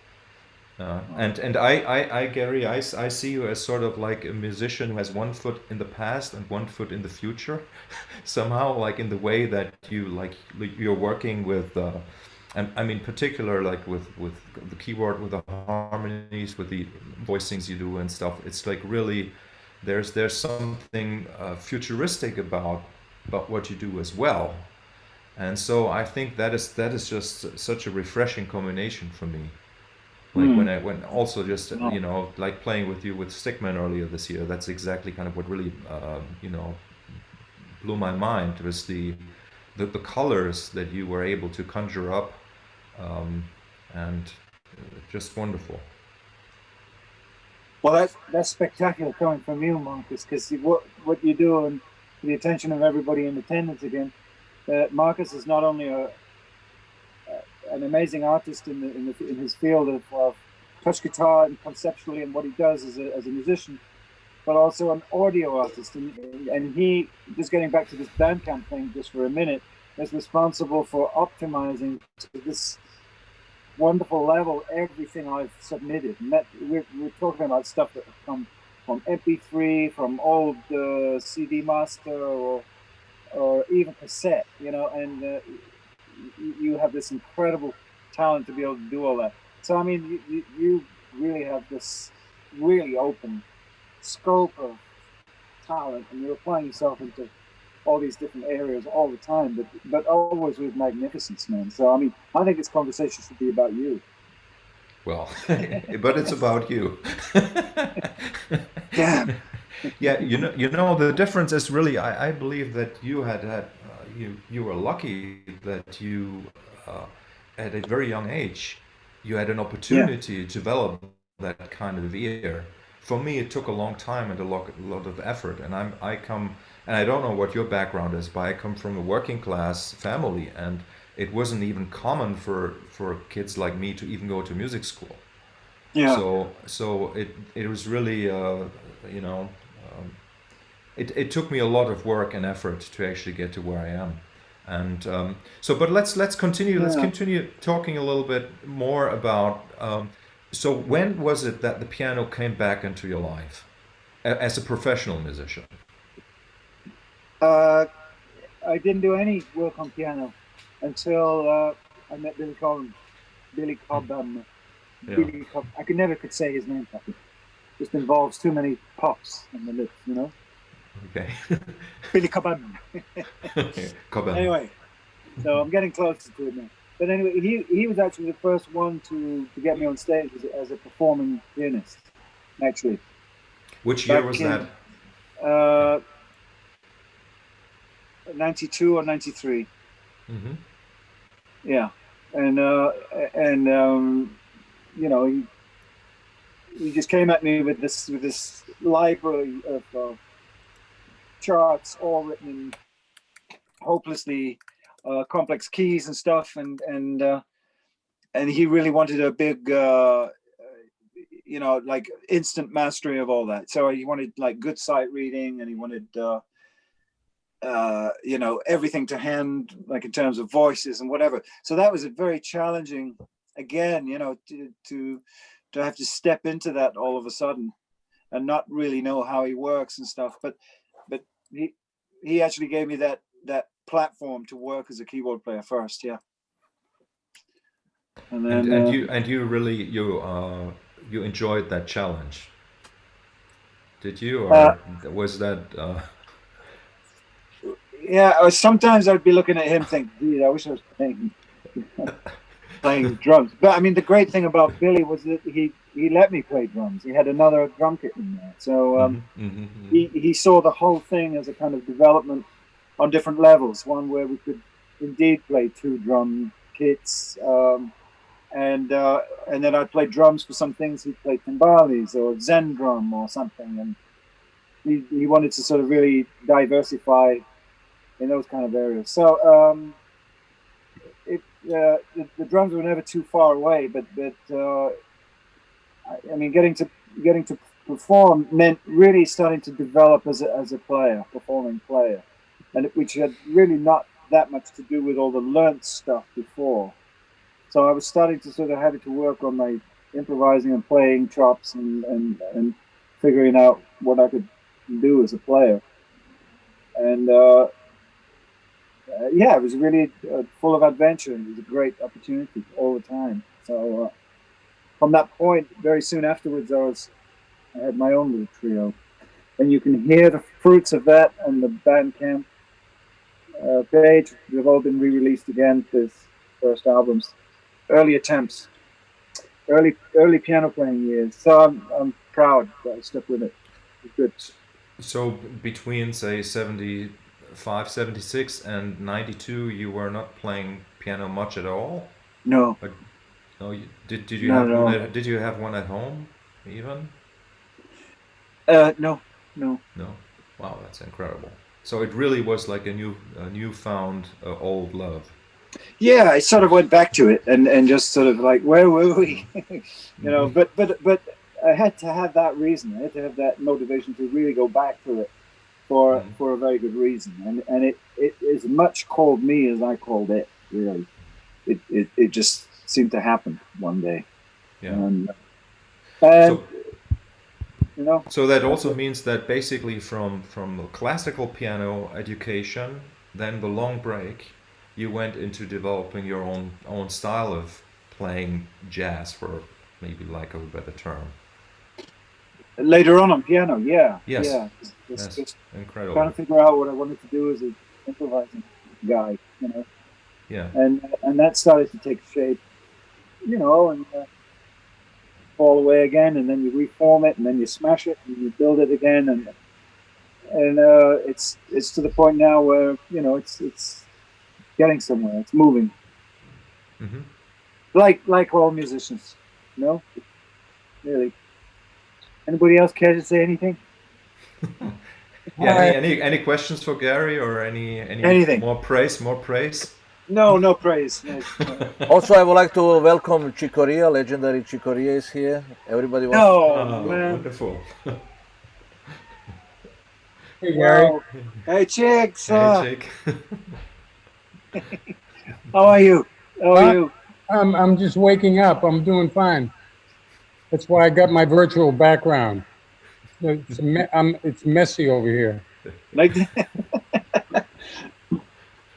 And I Gary, I see you as sort of like a musician who has one foot in the past and one foot in the future, somehow, like in the way that you're working with, and I mean particular like with the keyboard, with the harmonies, with the voicings you do and stuff. It's like really there's something futuristic about what you do as well. And so I think that is just such a refreshing combination for me. Like Mm. when also just Wow. you know, like playing with you with Stickman earlier this year, that's exactly kind of what really you know, blew my mind, was the colors that you were able to conjure up, and just wonderful. Well, that's spectacular coming from you, Marcus, because what you do, and for the attention of everybody in attendance again, Marcus is not only an amazing artist in his field of touch guitar and conceptually and what he does as a musician, but also an audio artist, and he, just getting back to this Bandcamp thing just for a minute, is responsible for optimizing to this wonderful level everything I've submitted. And that we're talking about stuff that come from MP3, from old CD master, or even cassette, you know, and you have this incredible talent to be able to do all that. So I mean, you really have this really open scope of talent, and you're applying yourself into all these different areas all the time, but always with magnificence, man. So I mean, I think this conversation should be about you. Well, but it's about you. Yeah. Yeah, you know, the difference is really, I believe that you had you were lucky that you at a very young age you had an opportunity to develop that kind of ear. For me, it took a long time and a lot of effort, and I come, and I don't know what your background is, but I come from a working class family, and it wasn't even common for kids like me to even go to music school. Yeah. So it was really you know, it took me a lot of work and effort to actually get to where I am. And so, but let's continue. Let's continue talking a little bit more about. So when was it that the piano came back into your life as a professional musician? I didn't do any work on piano until I met Billy Cobham. Billy Cobham. Yeah. Billy Cobham. I could say his name properly. Just involves too many pops on the lips, you know. Okay. Billy Cobham. Cobham. Anyway, so I'm getting closer to it now. But anyway, he was actually the first one to get me on stage as a performing pianist, actually. Which year was that? 92 or 93. Mm-hmm. Yeah, and you know, he just came at me with this library of charts, all written in hopelessly complex keys and stuff, and he really wanted a big you know, like instant mastery of all that. So he wanted like good sight reading, and he wanted you know, everything to hand, like in terms of voices and whatever. So that was a very challenging, again, you know, to have to step into that all of a sudden and not really know how he works and stuff. But he actually gave me that platform to work as a keyboard player first. Yeah. And then and you really you enjoyed that challenge, did you, or was that Yeah, sometimes I'd be looking at him thinking, dude, I wish I was playing drums. But I mean, the great thing about Billy was that he let me play drums. He had another drum kit in there. So he saw the whole thing as a kind of development on different levels. One where we could indeed play 2 drum kits. And then I'd play drums for some things. He'd play timbales or Zen drum or something. And he wanted to sort of really diversify in those kind of areas. So the drums were never too far away, but I mean, getting to perform meant really starting to develop as a player, performing player, and which had really not that much to do with all the learnt stuff before. So I was starting to sort of having to work on my improvising and playing chops and figuring out what I could do as a player. And yeah, it was really full of adventure. It was a great opportunity all the time. So from that point, very soon afterwards, I had my own little trio. And you can hear the fruits of that on the Bandcamp page. They've all been re-released again, this first albums. Early attempts, early piano playing years. So I'm proud that I stuck with it. It's good. So between, say, 75, 76 and 92, you were not playing piano much at all? No. No. Did you have one? Did you have one at home even? No. No. Wow, that's incredible. So it really was like a newfound old love. Yeah, I sort of went back to it and just sort of like, where were we? You know, but I had to have that reason. I had to have that motivation to really go back to it for a very good reason. And it as much called me as I called it. Really, it just seemed to happen one day. Yeah. And so, you know. So that also means that basically from classical piano education, then the long break, you went into developing your own style of playing jazz, for maybe lack of a better term. Later on piano, yeah. Yes. Yeah. Just incredible. Trying to figure out what I wanted to do as an improvising guy, you know. Yeah. And that started to take shape, you know, and fall away again, and then you reform it, and then you smash it, and you build it again, and it's to the point now where, you know, it's getting somewhere. It's moving. Mm-hmm. Like all musicians, you know? Really. Anybody else care to say anything? Yeah. Any questions for Gary, or anything? More praise? No praise. No. Also, I would like to welcome Corea. Legendary Corea is here. Everybody wants. Oh, man. Wonderful. Hey, Gary. Wow. Hey, Chicks. Hey, Chick. How are you? I'm just waking up. I'm doing fine. That's why I got my virtual background. It's messy over here. Like,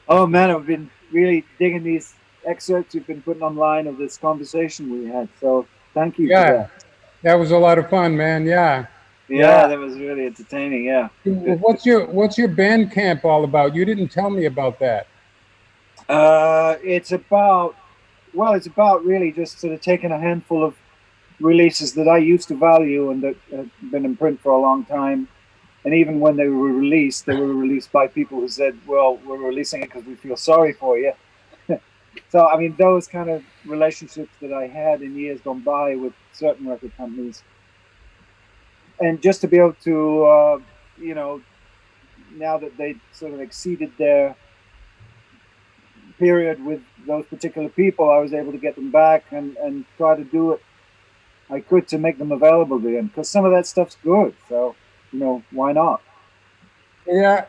oh man, I've been really digging these excerpts you've been putting online of this conversation we had. So thank you. Yeah, for that. That was a lot of fun, man. Yeah. Yeah, that was really entertaining. Yeah. What's your Bandcamp all about? You didn't tell me about that. It's about really just sort of taking a handful of releases that I used to value and that have been in print for a long time. And even when they were released by people who said, well, we're releasing it because we feel sorry for you. So, I mean, those kind of relationships that I had in years gone by with certain record companies. And just to be able to, you know, now that they sort of exceeded their period with those particular people, I was able to get them back and try to do what I could to make them available again, because some of that stuff's good. So, you know, why not? Yeah,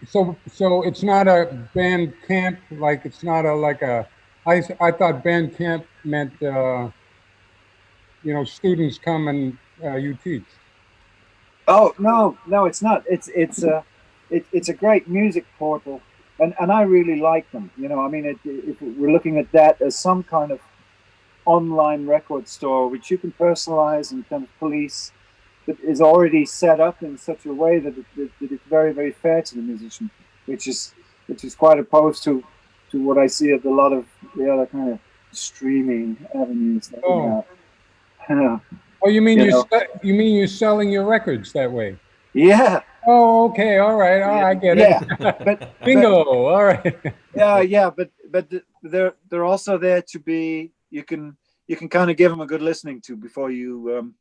so it's not a Bandcamp, like it's not I thought Bandcamp meant you know, students come and you teach. Oh no, it's not. It's a great music portal, and I really like them. You know, I mean, if we're looking at that as some kind of online record store which you can personalize and kind of police, that is already set up in such a way that it's very, very fair to the musician. which is quite opposed to what I see at a lot of the other kind of streaming avenues that we have. Oh, you mean You you mean you're selling your records that way? Yeah. Oh, okay, all right. Oh, I get Yeah, it. Bingo. All right. Yeah, but they're also there to be. You can kind of give them a good listening to before you.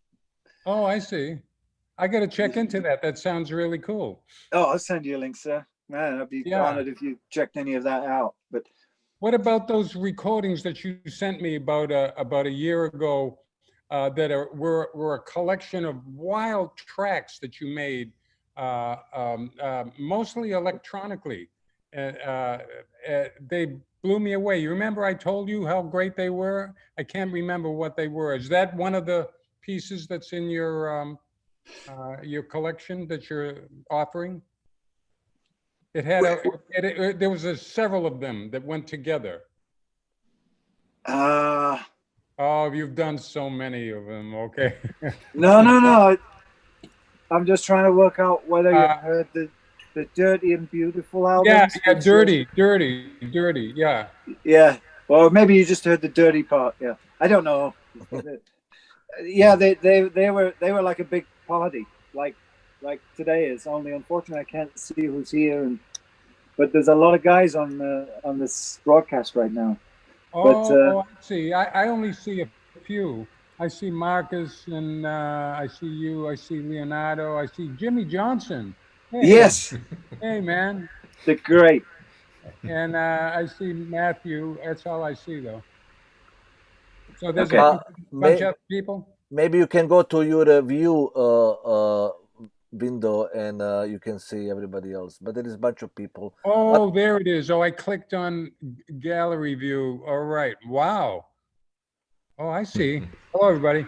Oh, I see. I got to check into that. That sounds really cool. Oh, I'll send you a link, sir. Man, I'd be honored if you checked any of that out. But what about those recordings that you sent me about a year ago that were a collection of wild tracks that you made, mostly electronically? They blew me away. You remember I told you how great they were? I can't remember what they were. Is that one of the pieces that's in your collection that you're offering? It had there was several of them that went together. Oh, you've done so many of them. Okay. No. I'm just trying to work out whether you heard the Dirty and Beautiful albums. Yeah, dirty. Yeah. Yeah. Well, maybe you just heard the dirty part. Yeah. I don't know. Yeah, they were like a big party, like today is. Only unfortunately I can't see who's here, but there's a lot of guys on this broadcast right now. I see. I only see a few. I see Marcus, and I see you. I see Leonardo. I see Jimmy Johnson. Hey. Yes. Hey, man. They're great. And I see Matthew. That's all I see, though. So there's a bunch of people. Maybe you can go to your view window and you can see everybody else. But there is a bunch of people. Oh, there it is. Oh, I clicked on gallery view. All right. Wow. Oh, I see. Hello, everybody.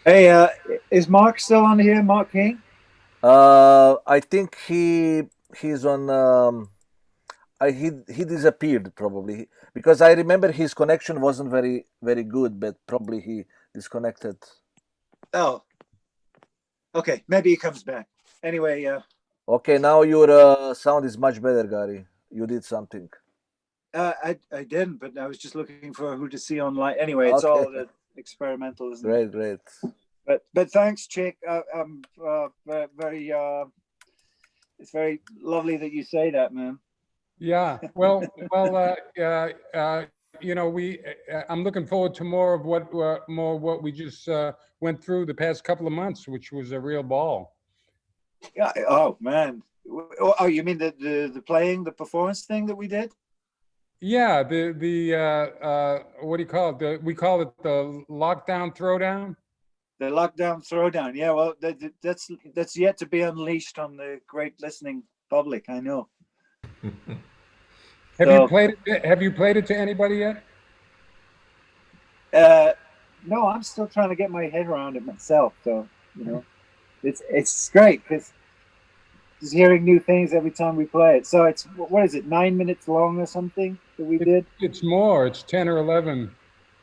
Hey, is Mark still on here? Mark King? I think he's on. He disappeared probably because I remember his connection wasn't very good, but probably he disconnected. Oh, okay. Maybe he comes back. Anyway, Okay, now your sound is much better, Gary. You did something. I didn't, but I was just looking for who to see online. Anyway, it's all experimental, isn't it? Great. But thanks, Chick. I'm very. It's very lovely that you say that, man. Yeah. Well. You know, I'm looking forward to more of what we just went through the past couple of months, which was a real ball. Yeah. Oh man. Oh, you mean the playing, the performance thing that we did? Yeah. The what do you call it? We call it the lockdown throwdown. The lockdown throwdown. Yeah. Well, that's yet to be unleashed on the great listening public. I know. Have you played it to anybody yet? No, I'm still trying to get my head around it myself. So it's great because just hearing new things every time we play it. So it's what is it, 9 minutes long or something that we did? It's more. It's 10 or 11.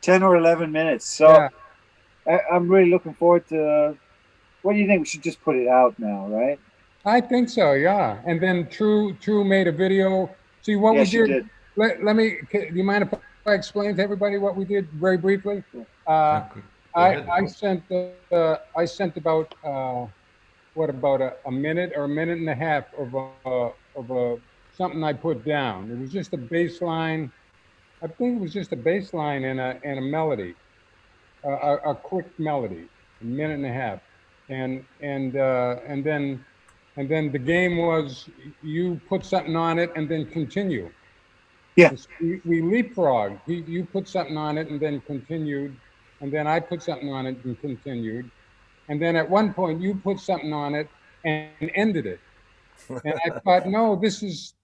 10 or 11 minutes. So yeah. I'm really looking forward to. What do you think? We should just put it out now, right? I think so. Yeah. And then True made a video. See what we did. Let me. Do you mind if I explain to everybody what we did very briefly? I sent about a minute or a minute and a half of something I put down. It was just a bass line. I think it was just a bass line and a melody, a quick melody, a minute and a half, and then the game was you put something on it and then continue. Yeah. We leapfrogged. You put something on it and then continued, and then I put something on it and continued, and then at one point you put something on it and ended it. And I thought, no, this is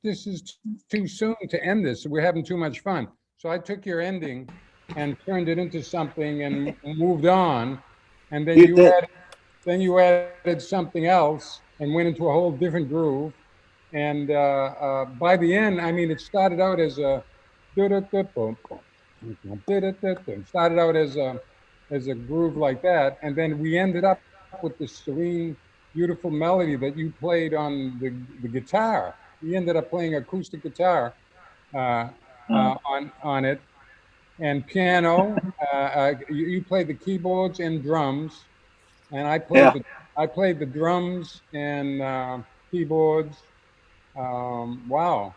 too soon to end this. We're having too much fun. So I took your ending and turned it into something and moved on, and then you added something else and went into a whole different groove. And by the end, I mean, it started out as a groove like that, and then we ended up with this serene beautiful melody that you played on the guitar. He ended up playing acoustic guitar on it, and piano. You played the keyboards and drums, and I played the drums and keyboards. Wow.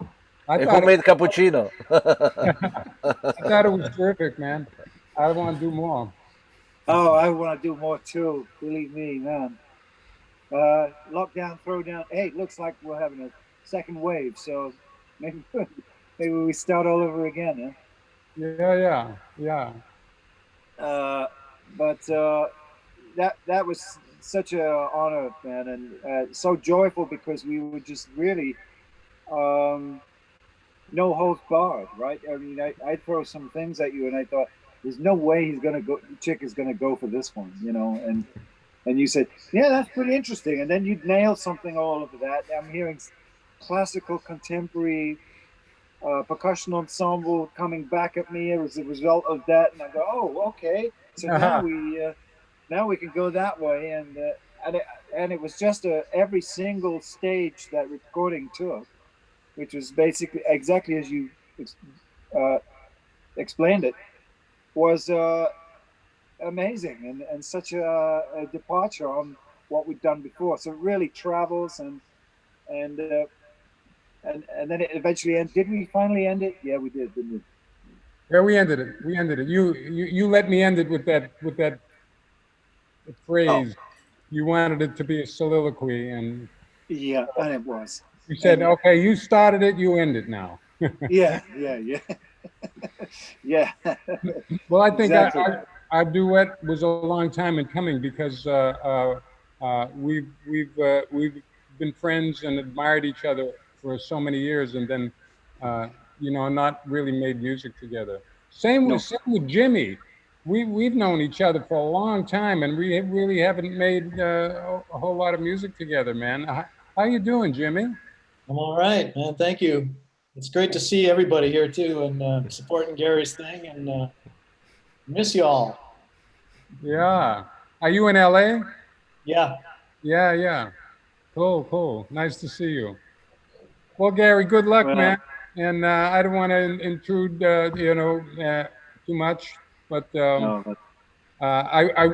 And who made cappuccino? I thought it was terrific, man. I want to do more. Oh, I want to do more too. Believe me, man. Lockdown, throwdown. Hey, looks like we're having a second wave, so maybe we start all over again, huh? Yeah. But that was such an honor, man, and so joyful because we were just really no holds barred, right? I mean, I'd throw some things at you, and I thought, there's no way Chick is gonna go for this one, you know, and you said, yeah, that's pretty interesting, and then you'd nail something all over that. I'm hearing classical, contemporary percussion ensemble coming back at me as a result of that, and I go, oh, okay, so now we can go that way, and it was just every single stage that recording took, which was basically exactly as you explained it, was amazing and such a departure on what we'd done before. So it really travels and then it eventually ended. Did we finally end it? Yeah, we did, didn't we? Yeah, we ended it. You let me end it with that phrase. Oh. You wanted it to be a soliloquy, and yeah, and it was. You said, okay, you started it, you end it now. yeah. Yeah. Well, I think exactly. Our duet was a long time in coming because we've been friends and admired each other for so many years, and then not really made music together. Same with Jimmy. We've known each other for a long time, and we really haven't made a whole lot of music together, man. How you doing, Jimmy? I'm all right, man. Thank you. It's great to see everybody here too, and supporting Gary's thing, and miss y'all. Yeah. Are you in LA? Yeah. Yeah. Cool. Nice to see you. Well, Gary, good luck, man. And I don't want to intrude, too much, but I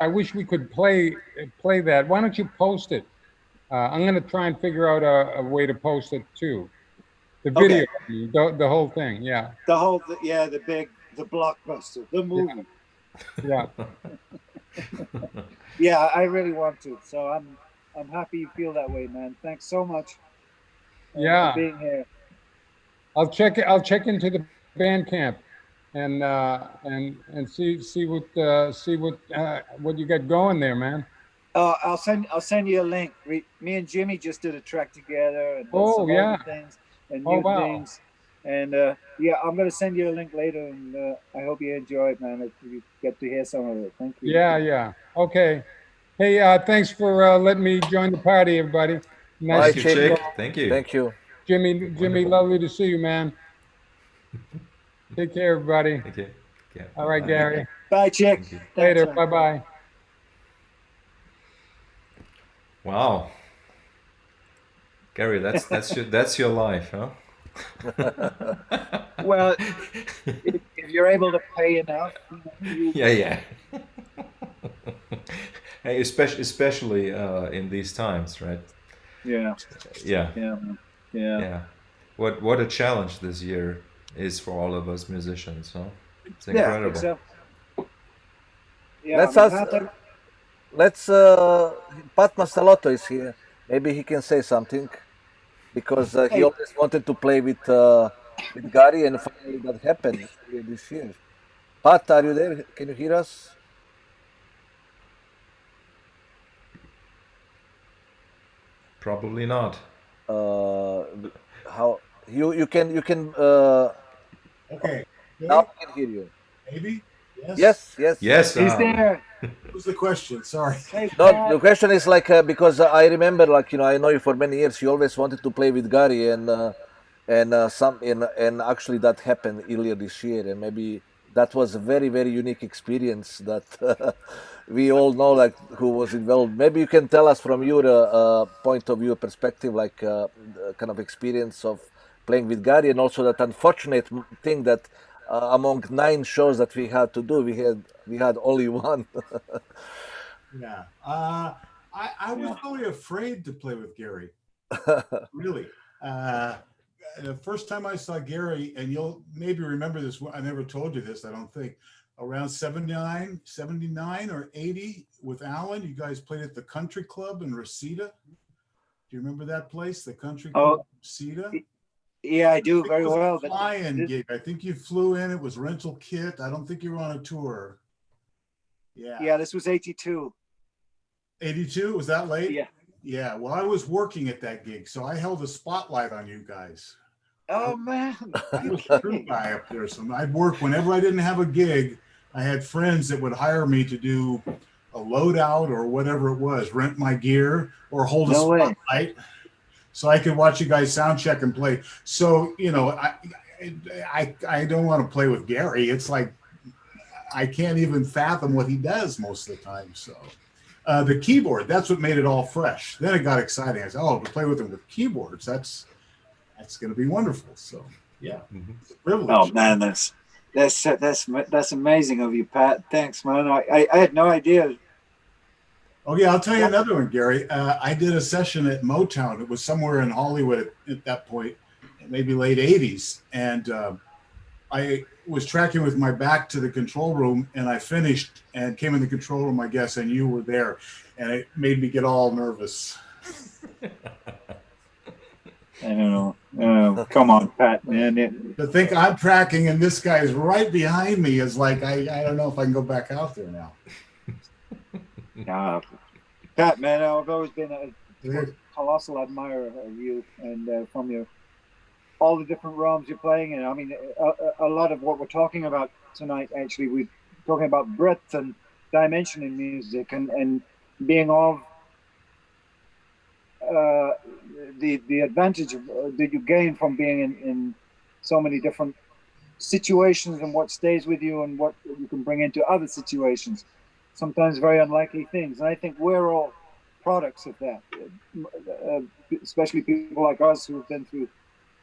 wish we could play that. Why don't you post it? I'm going to try and figure out a way to post it too. The video, the whole thing, yeah. The blockbuster, the movie. Yeah. Yeah, I really want to. So I'm happy you feel that way, man. Thanks so much. For being here. I'll check into the Bandcamp and see what you got going there, man. I'll send you a link. Me and Jimmy just did a track together and some other things and new things. And I'm gonna send you a link later, and I hope you enjoy it, man. If you get to hear some of it. Thank you. Yeah. Okay. Hey, thanks for letting me join the party, everybody. Nice to meet you. Thank you. Thank you. Jimmy, lovely to see you, man. Take care, everybody. Thank you. Yeah. All right, Gary. Bye, Chick. Later. Bye-bye. Wow. Gary, that's your life, huh? Well, if you're able to pay enough. Yeah. Hey, especially in these times, right? Yeah. What a challenge this year is for all of us musicians, huh? It's incredible. Let's Pat Mastalotto is here. Maybe he can say something, because he always wanted to play with Gary, and finally that happened this year. Pat, are you there? Can you hear us? Probably not. How you can okay. Now I can hear you. Maybe? Yes. He's there. What's the question? Sorry. No, the question is because I remember, I know you for many years. You always wanted to play with Gary, and actually that happened earlier this year, and maybe that was a very, very unique experience that we all know, like, who was involved. Maybe you can tell us from your point of view, perspective, like the kind of experience of playing with Gary, and also that unfortunate thing that among 9 shows that we had to do, we had only one. Yeah. I was really afraid to play with Gary. Really. The first time I saw Gary, and you'll maybe remember this, I never told you this, I don't think, around 79 or 80 with Alan, you guys played at the Country Club in Reseda. Do you remember that place, the Country Club Reseda? Yeah, I do very well. But fly-in gig. I think you flew in, it was rental kit. I don't think you were on a tour. Yeah. Yeah, this was 82. 82? Was that late? Yeah. Yeah, well, I was working at that gig, so I held a spotlight on you guys. Oh, man. I was a crew guy up there, so I'd work whenever I didn't have a gig. I had friends that would hire me to do a loadout or whatever it was, rent my gear or hold a spotlight, so I could watch you guys sound check and play. So, you know, I don't want to play with Gary. It's like I can't even fathom what he does most of the time. So the keyboard, that's what made it all fresh. Then it got exciting. I said, oh, to play with him with keyboards, that's going to be wonderful. So yeah, it's a privilege. Oh man, that's amazing of you, Pat. Thanks, man. I had no idea. Oh yeah, I'll tell you another one, Gary. I did a session at Motown. It was somewhere in Hollywood at that point, maybe late 80s. And I was tracking with my back to the control room, and I finished and came in the control room, I guess, and you were there. And it made me get all nervous. I don't know. Come on, Pat, man. To think I'm tracking and this guy's right behind me is like, I don't know if I can go back out there now. Pat, man, I've always been a colossal admirer of you and from your all the different realms you're playing in. I mean, a lot of what we're talking about tonight, actually, we're talking about breadth and dimension in music and being of the advantage that you gain from being in so many different situations and what stays with you and what you can bring into other situations. Sometimes very unlikely things. And I think we're all products of that, especially people like us who have been through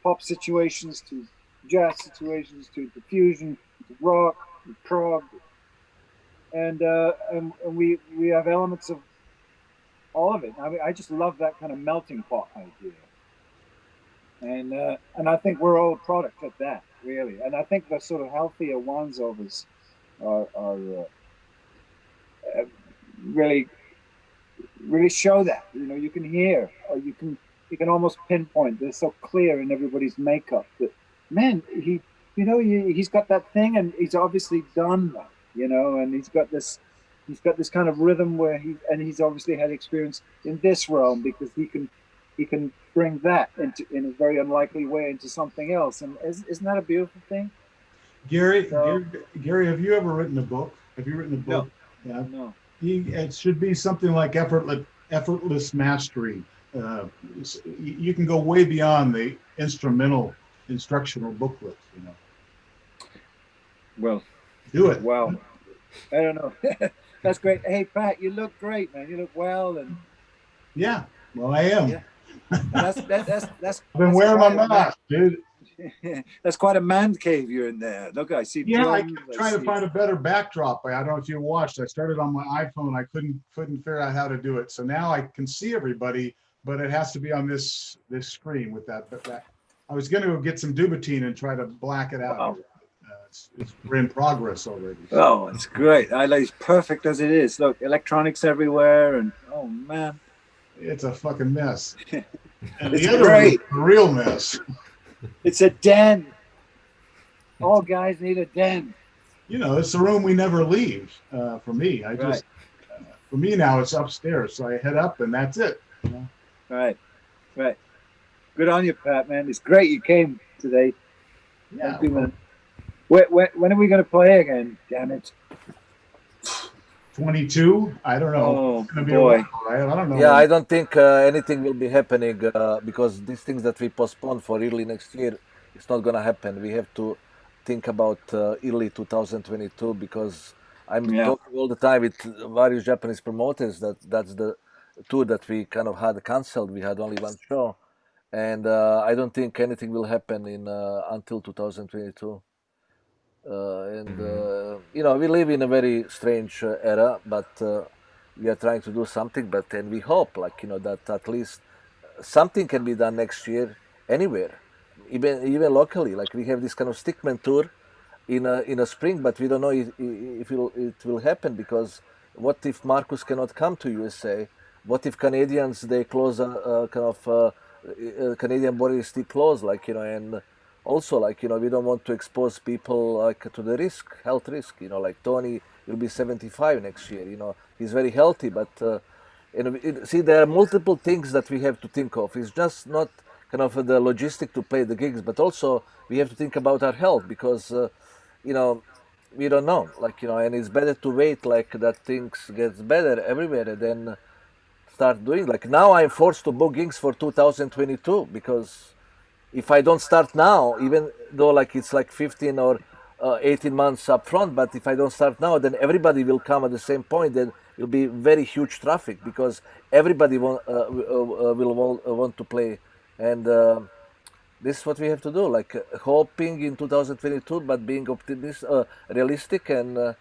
pop situations, to jazz situations, to fusion, to rock, to prog. And we have elements of all of it. I mean, I just love that kind of melting pot idea. And I think we're all a product of that, really. And I think the sort of healthier ones of us are really show that. You know, you can hear, or you can almost pinpoint. They're so clear in everybody's makeup that, man, he's got that thing, and he's obviously done that, you know, and he's got this kind of rhythm where he's obviously had experience in this realm, because he can bring that in a very unlikely way into something else. And isn't that a beautiful thing? Gary, have you ever written a book? Have you written a book? No. Yeah. No. It should be something like effortless mastery. You can go way beyond the instructional booklet, you know. Well, do it. Well, I don't know. That's great. Hey, Pat, you look great, man. You look well, and yeah. Well, I am. Yeah. That's I've been wearing my mask, dude. That's quite a man cave you're in there. Look, I see. Yeah, I kept trying to find a better backdrop. I don't know if you watched. I started on my iPhone. I couldn't figure out how to do it. So now I can see everybody, but it has to be on this screen with that. But I was going to get some Dubatine and try to black it out. Wow. We're in progress already. Oh, it's great. I like it's perfect as it is. Look, electronics everywhere, and oh man, it's a fucking mess. And it's the other great. one's a real mess. It's a den. All guys need a den. You know, it's the room we never leave. For me, for me now, it's upstairs. So I head up, and that's it. You know? Right. Good on you, Pat. Man, it's great you came today. Yeah. Thank you, man. When are we going to play again? Damn it. 22? I don't know. Oh, it's gonna be boy. a while, right? I don't know. Yeah, I don't think anything will be happening because these things that we postponed for early next year, it's not going to happen. We have to think about early 2022 because I'm talking all the time with various Japanese promoters that's the tour that we kind of had canceled. We had only one show, and I don't think anything will happen in until 2022. We live in a very strange era, but we are trying to do something. And we hope, that at least something can be done next year anywhere, even locally. Like we have this kind of stickman tour in a spring, but we don't know if it will happen because what if Markus cannot come to USA? What if Canadians they close Canadian border is still closed, and also we don't want to expose people to the health risk. Like Tony will be 75 next year. He's very healthy, but see, there are multiple things that we have to think of. It's just not kind of the logistic to play the gigs, but also we have to think about our health because we don't know, and it's better to wait that things gets better everywhere than start doing. Like now I'm forced to book gigs for 2022 because if I don't start now, even though it's 15 or 18 months up front, but if I don't start now, then everybody will come at the same point. Then it'll be very huge traffic because everybody will want to play, and this is what we have to do. Hoping in 2022, but being realistic, and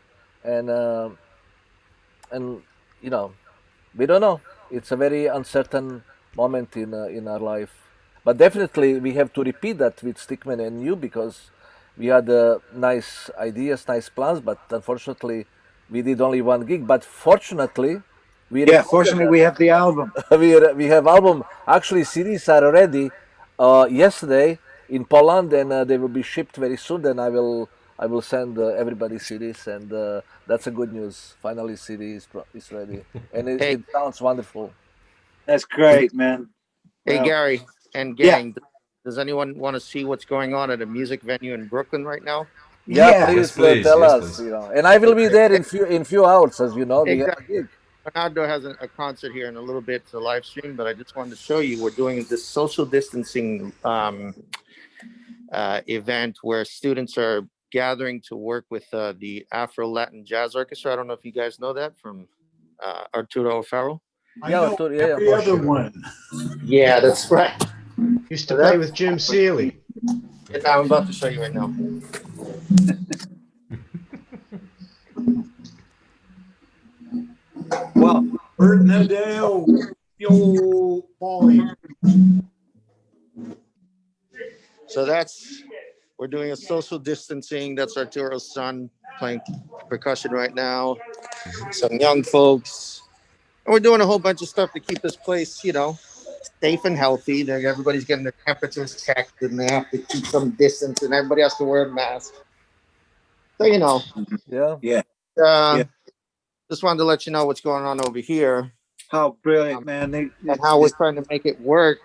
we don't know. It's a very uncertain moment in our life. But definitely we have to repeat that with Stickman and you because we had nice ideas, nice plans, but unfortunately we did only one gig. But fortunately, we have the album. we have album. Actually, CDs are ready yesterday in Poland, and they will be shipped very soon. Then I will send everybody CDs, and that's a good news. Finally, CD is ready, and it sounds wonderful. That's great, man. Hey, Well, Gary and gang, does anyone want to see what's going on at a music venue in Brooklyn right now? Yeah, please, tell us. And I will be there in few hours, as you know. We have a gig. Leonardo has a concert here in a little bit to live stream, but I just wanted to show you we're doing this social distancing event where students are gathering to work with the Afro-Latin Jazz Orchestra. I don't know if you guys know that from Arturo O'Farrell. Every other one. Yeah, that's right. Used to play with Jim Seeley. I'm about to show you right now. Well, Bert Nadeo, yo, Paulie. So we're doing a social distancing. That's Arturo's son playing percussion right now. Some young folks. And we're doing a whole bunch of stuff to keep this place, safe and healthy. Everybody's getting their temperatures checked, and they have to keep some distance, and everybody has to wear a mask. So, just wanted to let you know what's going on over here. How brilliant, man. And how we're trying to make it work,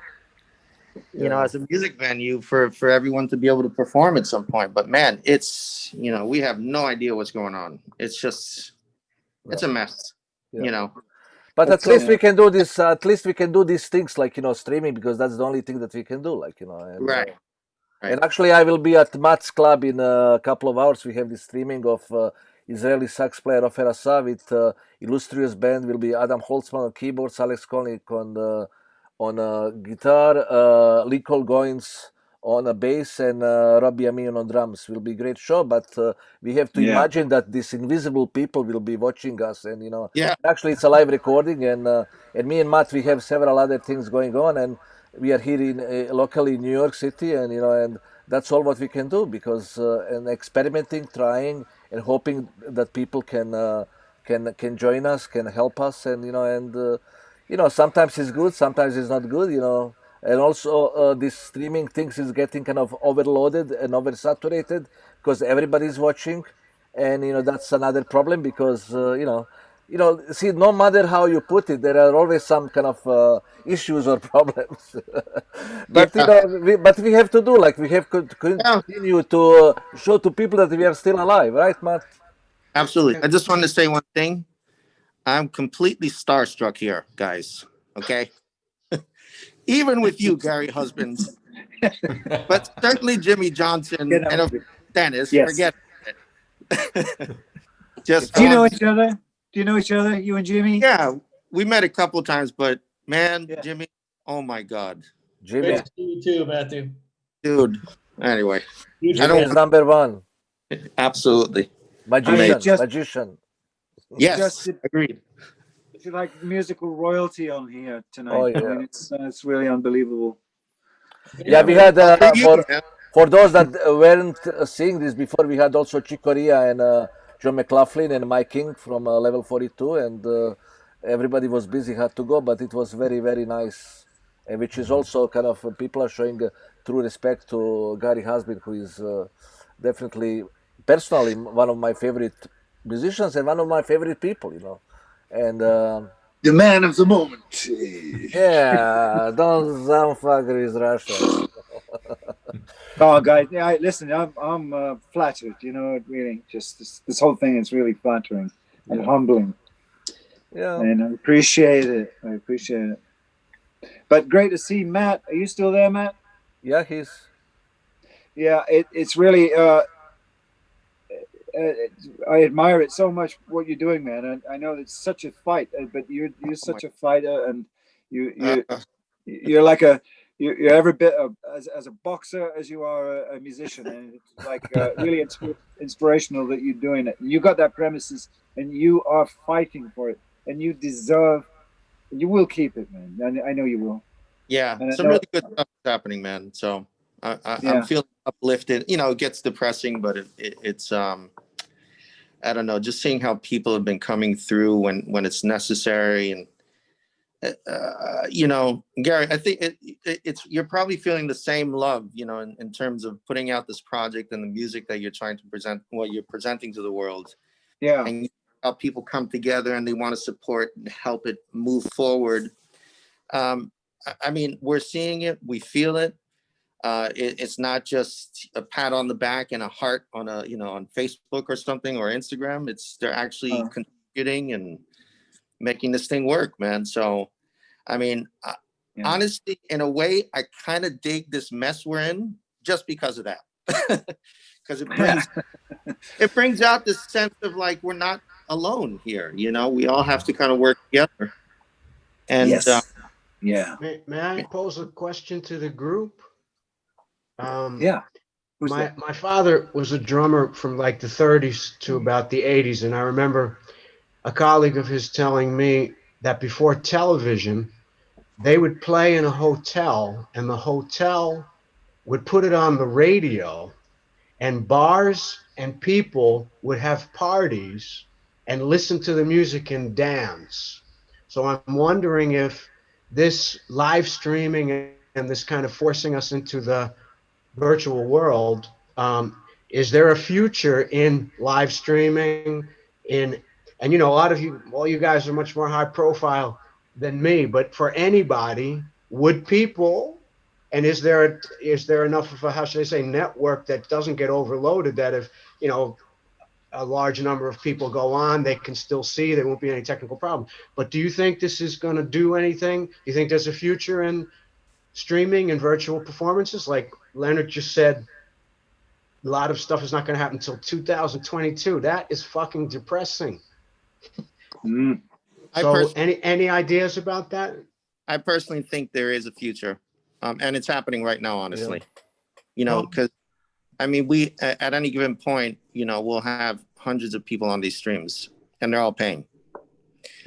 as a music venue for everyone to be able to perform at some point. But, man, it's, we have no idea what's going on. It's just, it's a mess, But at least we can do this. At least we can do these things streaming because that's the only thing that we can do. And, right. And actually, I will be at Matt's club in a couple of hours. We have this streaming of Israeli sax player Ofer Asa with illustrious band. Will be Adam Holtzman on keyboards, Alex Kolnick on guitar, Licol Goins on a bass, and Robbie Amion on drums. Will be a great show, but we have to imagine that these invisible people will be watching us, and actually it's a live recording, and me and Matt, we have several other things going on, and we are here in locally in New York City, and and that's all what we can do because and experimenting, trying, and hoping that people can join us, can help us, and sometimes it's good, sometimes it's not good, And also, this streaming things is getting kind of overloaded and oversaturated because everybody's watching, and that's another problem because see, no matter how you put it, there are always some kind of issues or problems. But but we have to do we have to continue to show to people that we are still alive, right, Matt? Absolutely. I just wanted to say one thing. I'm completely starstruck here, guys. Okay. Even with you, Gary Husbands, but certainly Jimmy Johnson, Dennis, Yes. forget it. Just Do you know each other? Do you know each other, you and Jimmy? Yeah, we met a couple of times, but man, Jimmy, oh my God. Jimmy. Great to see you too, Matthew. Dude. Anyway. Jimmy is number one. Absolutely. Magician. Yes, agreed. It's like musical royalty on here tonight. Oh, I yeah. mean, it's really unbelievable. Yeah, we had for those that weren't seeing this before, we had also Corea and John McLaughlin and Mike King from Level 42, and everybody was busy, had to go, but it was very, very nice. And which is also kind of people are showing true respect to Gary Husband, who is definitely personally one of my favorite musicians and one of my favorite people, you know. And the man of the moment. Yeah, don't sound fucker is Russian. Oh, guys, yeah, listen, I'm flattered. You know, really, just this whole thing is really flattering and humbling. Yeah, and I appreciate it. I appreciate it. But great to see Matt. Are you still there, Matt? Yeah, he's. Yeah, it's really. I admire it so much what you're doing, man. And I know it's such a fight, but you're such a fighter, and you're like you're every bit as a boxer as you are a musician, and it's like really inspirational that you're doing it. And you got that premises, and you are fighting for it, and you deserve. You will keep it, man. I know you will. Yeah, and some really good stuff is happening, man. So I'm feeling uplifted. You know, it gets depressing, but it's I don't know, just seeing how people have been coming through when it's necessary. And, you know, Gary, I think it's you're probably feeling the same love, you know, in terms of putting out this project and the music that you're trying to present, what you're presenting to the world. Yeah. And how people come together and they want to support and help it move forward. I mean, we're seeing it, we feel it. It's not just a pat on the back and a heart on on Facebook or something or Instagram. They're actually contributing and making this thing work, man. So, I mean, honestly, in a way, I kind of dig this mess we're in just because of that, because it brings out this sense of like we're not alone here. You know, we all have to kind of work together. And yeah. May I pose a question to the group? Yeah. My father was a drummer from like the 30s to about the 80s, and I remember a colleague of his telling me that before television, they would play in a hotel, and the hotel would put it on the radio, and bars and people would have parties and listen to the music and dance. So I'm wondering if this live streaming and this kind of forcing us into the virtual world, is there a future in live streaming? And you know, all you guys are much more high profile than me, but for anybody, would people, and is there enough of a, how should I say, network that doesn't get overloaded, that if, you know, a large number of people go on, they can still see, there won't be any technical problem. But do you think this is going to do anything? Do you think there's a future in streaming and virtual performances? Like Leonard just said, a lot of stuff is not going to happen until 2022. That is fucking depressing. So any ideas about that? I personally think there is a future, and it's happening right now, honestly. You know, because I mean, we at any given point, you know, we'll have hundreds of people on these streams, and they're all paying.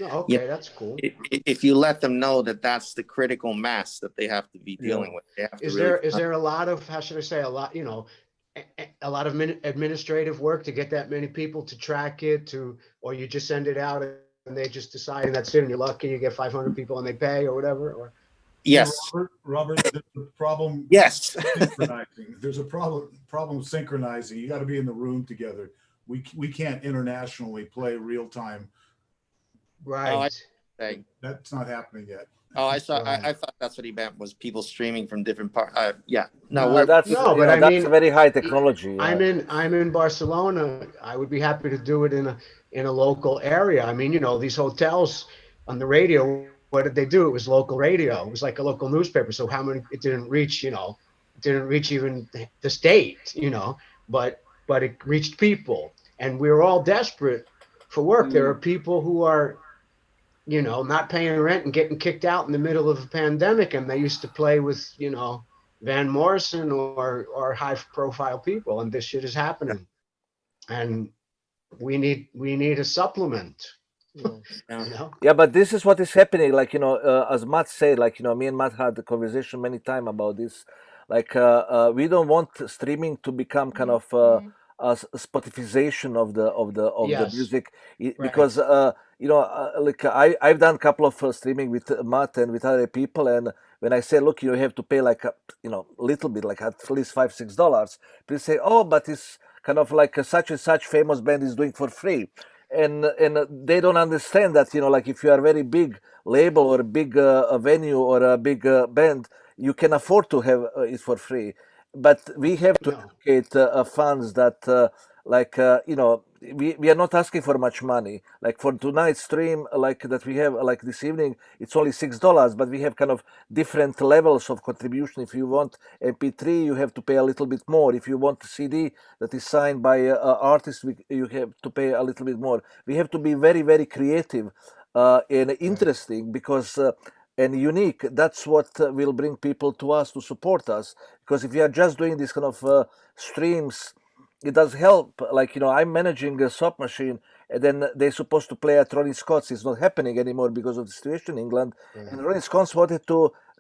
Oh, okay, that's cool. If you let them know that that's the critical mass that they have to be dealing with, they have to is there a lot of, how should I say, a lot of administrative work to get that many people to track it, or you just send it out and they just decide and that's it, and you're lucky you get 500 people and they pay or whatever? Or yes, Robert, there's a problem. Yes, synchronizing. There's a problem synchronizing. You got to be in the room together. We can't internationally play real time. Right. That's not happening yet. Oh, I saw. Right. I thought that's what he meant, was people streaming from different parts. Yeah. That's a very high technology. Yeah. I'm in Barcelona. I would be happy to do it in a local area. I mean, you know, these hotels on the radio, what did they do? It was local radio. It was like a local newspaper. So how many? It didn't reach even the state. You know, but but it reached people, and we're all desperate for work. There are people who are, you know, not paying rent and getting kicked out in the middle of a pandemic, and they used to play with, you know, Van Morrison or high profile people, and this shit is happening, and we need a supplement. You know? Yeah, but this is what is happening. Like, you know, as Matt said, like, you know, me and Matt had the conversation many times about this. Like, we don't want streaming to become kind of a Spotifization of the Yes. music, Right. because you know, like I've done a couple of streaming with Matt and with other people, and when I say, look, you have to pay like you know, a little bit, like at least $5-6, people say, oh, but it's kind of like such and such famous band is doing for free. And they don't understand that, you know, like if you are a very big label or a big a venue or a big band, you can afford to have it for free. But we have to educate fans that like you know, we are not asking for much money. Like for tonight's stream, like that we have, like this evening, it's only $6, but we have kind of different levels of contribution. If you want MP3, you have to pay a little bit more. If you want a CD that is signed by an artist, you have to pay a little bit more. We have to be very, very creative and interesting, because and unique. That's what will bring people to us to support us. Because if we are just doing this kind of streams, it does help. Like, you know, I'm managing a soap machine, and then they're supposed to play at Ronnie Scott's. It's not happening anymore because of the situation in England. And Ronnie Scott's wanted to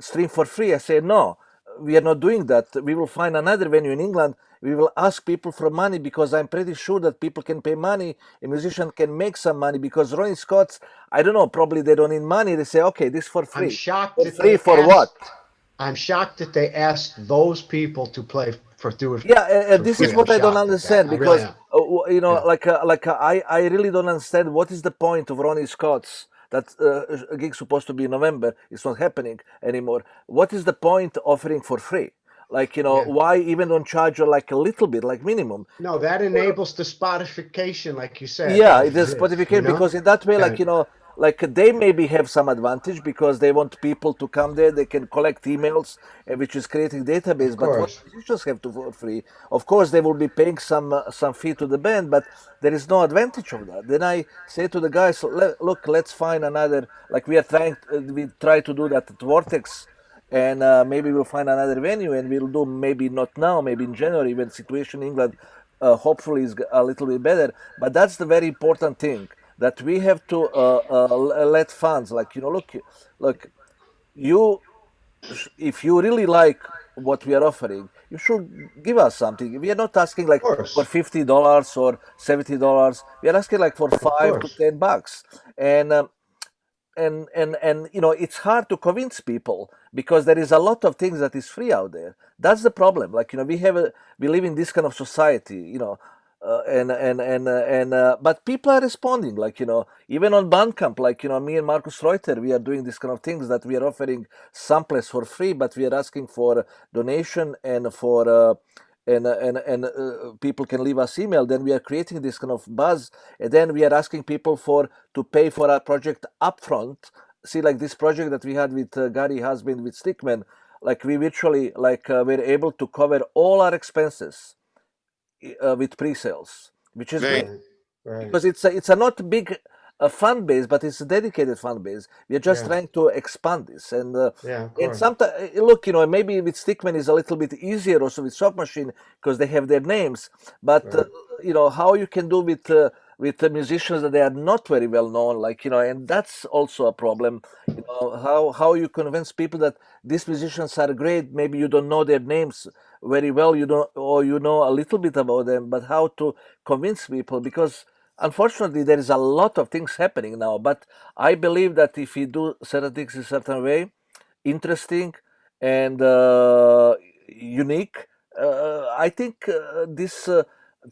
stream for free. I said, no, we are not doing that. We will find another venue in England. We will ask people for money, because I'm pretty sure that people can pay money. A musician can make some money, because Ronnie Scott's, I don't know, probably they don't need money. They say, okay, this for free. I'm shocked For that free they for asked, what? I'm shocked that they asked those people to play for do it. Yeah, for this free. is what I'm I don't shocked at understand, that. I really because am. you know, I really don't understand what is the point of Ronnie Scott's. That gig supposed to be in November. It's not happening anymore. What is the point offering for free? Like, you know, why even don't charge you like a little bit, like minimum? No, that enables the Spotification, like you said. Yeah, of it is this, Spotify, you know? because in that way, Yeah. like, you know, like they maybe have some advantage because they want people to come there. They can collect emails, which is creating database. But what course. musicians have to for free, of course, they will be paying some fee to the band, but there is no advantage of that. Then I say to the guys, look, let's find another. Like we are trying, we try to do that at Vortex. And maybe we'll find another venue, and we'll do, maybe not now, maybe in January, when situation in England hopefully is a little bit better. But that's the very important thing, that we have to let fans, like, you know, look, you, if you really like what we are offering, you should give us something. We are not asking like for $50 or $70. We are asking like for $5 to $10, and and you know, it's hard to convince people, because there is a lot of things that is free out there. That's the problem. Like, you know, we live in this kind of society, you know, but people are responding. Like, you know, even on Bandcamp, like, you know, me and Markus Reuter, we are doing this kind of things, that we are offering samples for free, but we are asking for donation, and for people can leave us email. Then we are creating this kind of buzz, and then we are asking people to pay for our project upfront. See, like this project that we had with Gary Husband with Stickman, like we virtually were able to cover all our expenses with pre-sales, which is great, because it's a not big fan base, but it's a dedicated fan base. We are just trying to expand this, and sometimes, look, you know, maybe with Stickman is a little bit easier also with Sock Machine, because they have their names, but you know, how you can do with the musicians that they are not very well known, like, you know, and that's also a problem. You know, how you convince people that these musicians are great. Maybe you don't know their names very well, you don't, or you know a little bit about them, but how to convince people, because unfortunately there is a lot of things happening now. But I believe that if you do certain things in a certain way, interesting and unique, I think this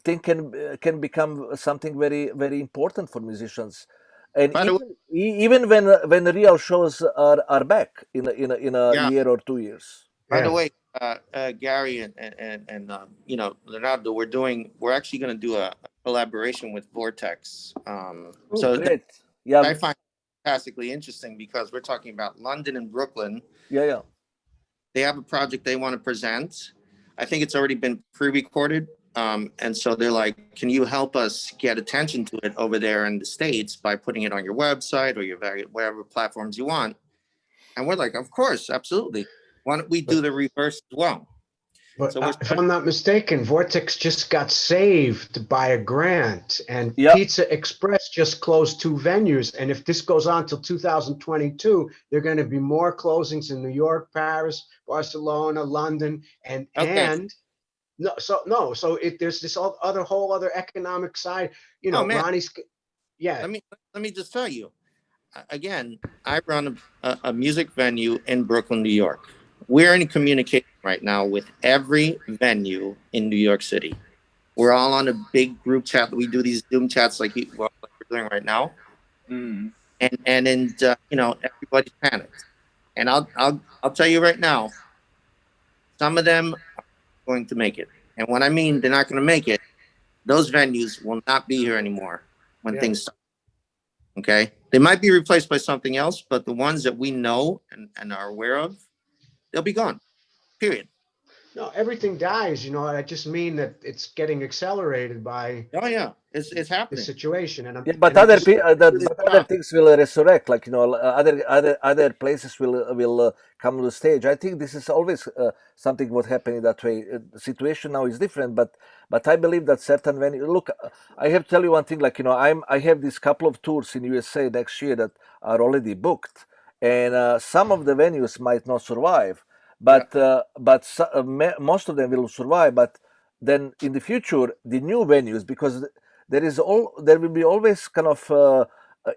thing can become something very, very important for musicians. And even when the real shows are back in a year or 2 years. By the way, Gary and you know, Leonardo, we're actually going to do a collaboration with Vortex. So great. Yeah, I find it fantastically interesting, because we're talking about London and Brooklyn. Yeah. They have a project they want to present. I think it's already been pre-recorded, And so they're like, can you help us get attention to it over there in the States by putting it on your website or your whatever platforms you want? And we're like, of course, absolutely. Why don't we do the reverse as well? But So if I'm not mistaken, Vortex just got saved by a grant, and Yeah. Pizza Express just closed 2 venues. And if this goes on till 2022, there are going to be more closings in New York, Paris, Barcelona, London, and there's this whole other economic side. You know, Ronnie's. Yeah. Let me just tell you. Again, I run a music venue in Brooklyn, New York. We're in communication right now with every venue in New York City. We're all on a big group chat. We do these Zoom chats like we're doing right now, and everybody's panicked. And I'll tell you right now, some of them are going to make it. And when I mean they're not going to make it, those venues will not be here anymore when things start. Okay, they might be replaced by something else, but the ones that we know and are aware of, they'll be gone. Period. No, everything dies. You know, I just mean that it's getting accelerated by. Oh yeah, it's happening. The situation, and but other things will resurrect. Like other places will come to the stage. I think this is always something what happening that way. The situation now is different, but I believe that certain venues. Look, I have to tell you one thing. Like I have this couple of tours in USA next year that are already booked, and some of the venues might not survive. But most of them will survive. But then in the future, the new venues, because there will be always kind of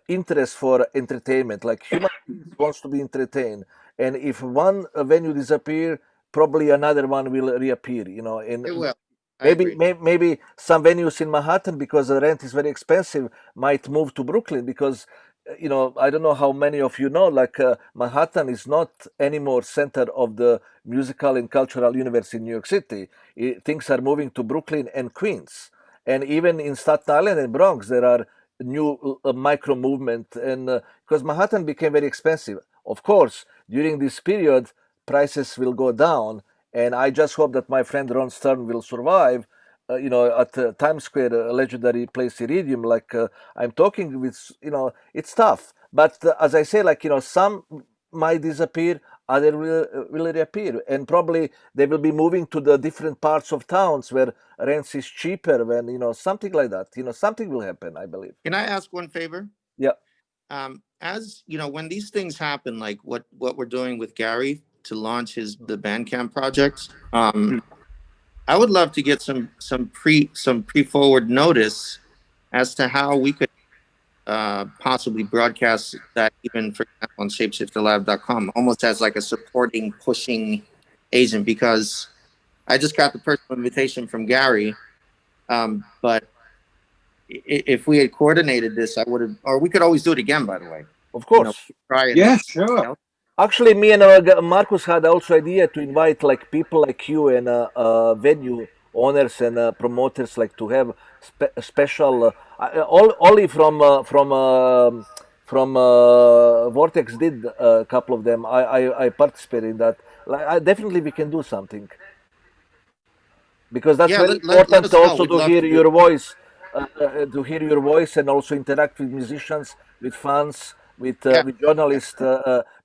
interest for entertainment. Like human beings wants to be entertained, and if one venue disappear, probably another one will reappear. You know, and it will. Maybe some venues in Manhattan, because the rent is very expensive, might move to Brooklyn because. You know, I don't know how many of you know, like Manhattan is not anymore center of the musical and cultural universe in New York City. Things are moving to Brooklyn and Queens. And even in Staten Island and Bronx, there are new micro movement. And because Manhattan became very expensive. Of course, during this period, prices will go down. And I just hope that my friend Ron Stern will survive. At Times Square, a legendary place, Iridium, like I'm talking with, it's tough. But as I say, like, some might disappear, other will reappear. And probably they will be moving to the different parts of towns where rents is cheaper, when, something like that. Something will happen, I believe. Can I ask one favor? Yeah. As you know, when these things happen, like what we're doing with Gary to launch the Bandcamp project, I would love to get some pre-forward notice as to how we could possibly broadcast that, even for example on shapeshifterlab.com, almost as like a supporting, pushing agent, because I just got the personal invitation from Gary, but if we had coordinated this, I would have, or we could always do it again, by the way. Of course. Try it. Yeah, sure. Actually, me and Markus had also idea to invite like people like you and venue owners and promoters, like to have special. Only from Vortex did a couple of them. I participated in that. Like, definitely we can do something, because that's very important also to hear your voice, and also interact with musicians, with fans, with journalists,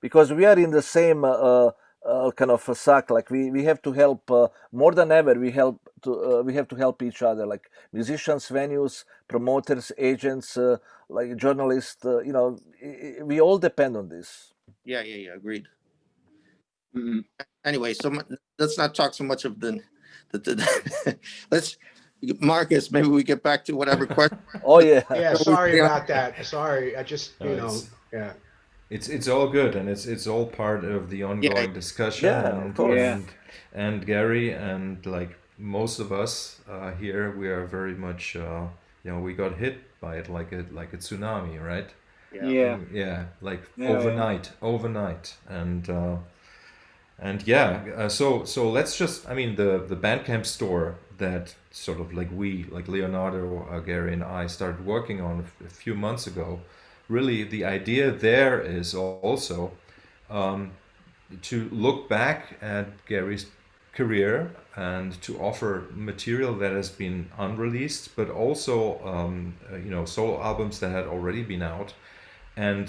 because we are in the same kind of a sack. Like we have to help more than ever. We have to help each other, like musicians, venues, promoters, agents, like journalists. We all depend on this. Yeah. Agreed. Mm-hmm. Anyway, so let's not talk so much of the let's. Marcus, maybe we get back to whatever question. Oh yeah. Yeah, sorry about that. Sorry, I just yeah. It's all good, and it's all part of the ongoing discussion. Yeah, of course. And Gary, and like most of us here, we are very much we got hit by it like a tsunami, right? Yeah. Overnight, and so let's just, the Bandcamp store that sort of like Leonardo, Gary, and I started working on a few months ago. Really, the idea there is also to look back at Gary's career and to offer material that has been unreleased, but also solo albums that had already been out. And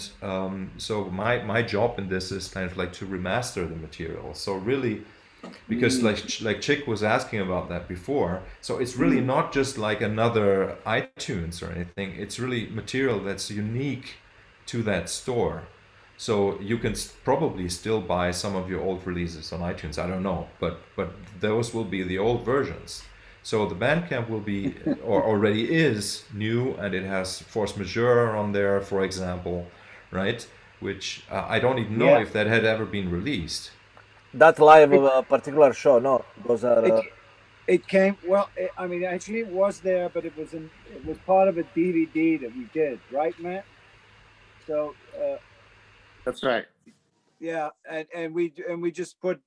so my job in this is kind of like to remaster the material. So really, because like Chick was asking about that before, so it's really not just like another iTunes or anything. It's really material that's unique to that store. So you can probably still buy some of your old releases on iTunes. I don't know, but those will be the old versions. So the Bandcamp will be, or already is, new, and it has Force Majeure on there, for example, right? Which I don't even know if that had ever been released. That live particular show, no, those are. It came I mean, actually, it was there, but it was part of a DVD that we did, right, Matt? So. That's right. Yeah, and we just put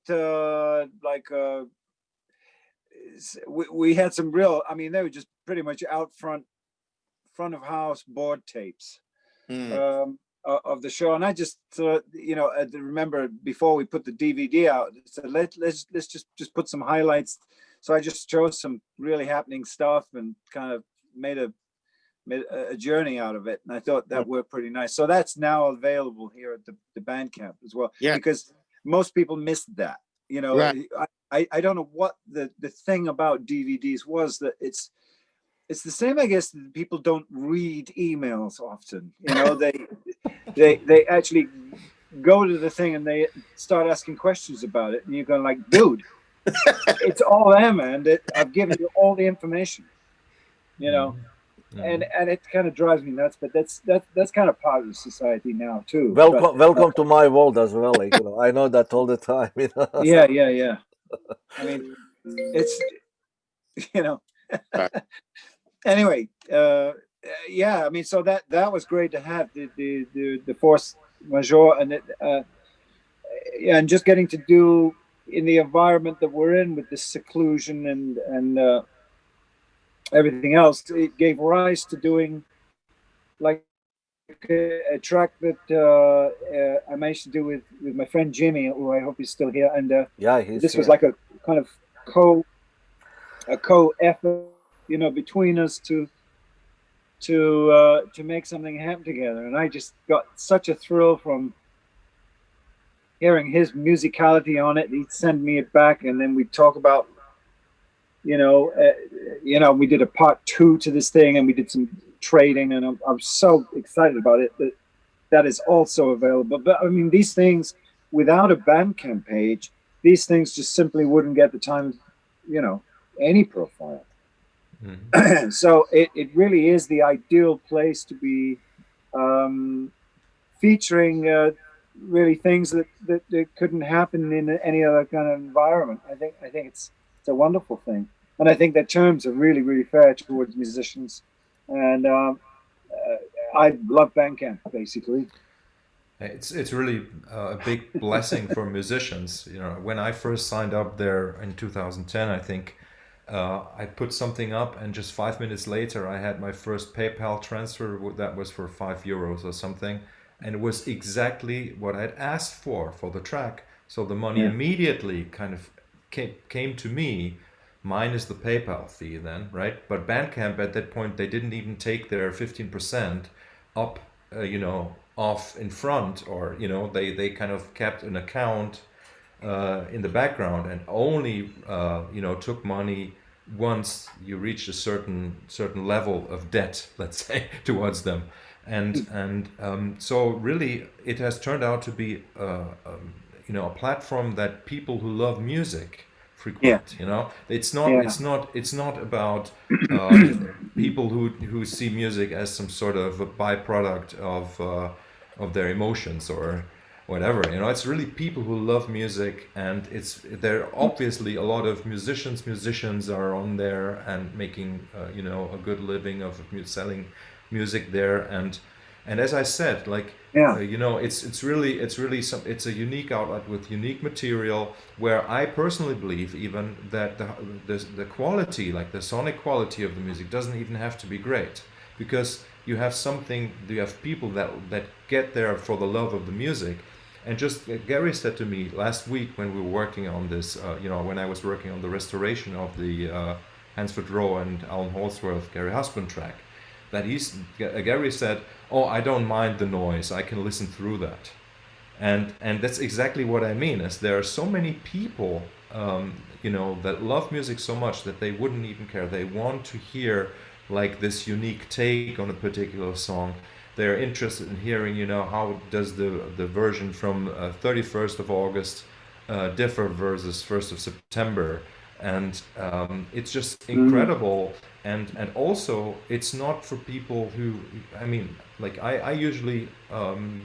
we had some real. I mean, they were just pretty much out front of house board tapes of the show, and I just I remember before we put the DVD out, said let's just put some highlights. So I just chose some really happening stuff and kind of made a journey out of it, and I thought that worked pretty nice. So that's now available here at the Bandcamp as well. Yeah, because most people missed that. Right. I don't know what the thing about DVDs was, that it's the same. I guess that people don't read emails often. They actually go to the thing and they start asking questions about it, and you're going like, dude, it's all there, man. I've given you all the information. And it kind of drives me nuts, but that's kind of part of the society now too. Welcome to my world as well. Like, I know that all the time. Yeah. I mean, it's Anyway, I mean, so that was great to have the Force Majeure and just getting to do in the environment that we're in with the seclusion and everything else. It gave rise to doing like a track that I managed to do with my friend Jimmy, who I hope he's still here. And this was like a kind of co-effort, between us to make something happen together. And I just got such a thrill from hearing his musicality on it. He'd send me it back, and then we'd talk about. We did a part 2 to this thing, and we did some trading, and I'm so excited about it that is also available. But I mean, these things, without a Bandcamp page, these things just simply wouldn't get the time, any profile. Mm-hmm. So it really is the ideal place to be featuring really things that couldn't happen in any other kind of environment. I think it's a wonderful thing, and I think that terms are really, really fair towards musicians. And I love Bandcamp, basically. It's really a big blessing for musicians. When I first signed up there in 2010, I think I put something up, and just 5 minutes later, I had my first PayPal transfer. That was for €5 or something, and it was exactly what I'd asked for the track. So the money immediately kind of came to me, minus the PayPal fee then, right? But Bandcamp at that point, they didn't even take their 15% up, off in front, or, they kind of kept an account in the background, and only, took money once you reached a certain level of debt, let's say, towards them. And so really it has turned out to be a platform that people who love music frequent. It's not about people who see music as some sort of a byproduct of their emotions or whatever. It's really people who love music, and there are obviously a lot of musicians are on there and making a good living of selling music there. And as I said, it's really it's a unique outlet with unique material, where I personally believe even that the quality, like the sonic quality of the music, doesn't even have to be great, because you have people that get there for the love of the music, And just Gary said to me last week when we were working on this, when I was working on the restoration of the Hansford Rowe and Alan Holdsworth Gary Husband track, that Gary said, "Oh, I don't mind the noise. I can listen through that." And that's exactly what I mean. Is there are so many people, that love music so much that they wouldn't even care. They want to hear like this unique take on a particular song. They're interested in hearing, how does the version from 31st of August differ versus 1st of September. And it's just incredible. And also, it's not for people who, I usually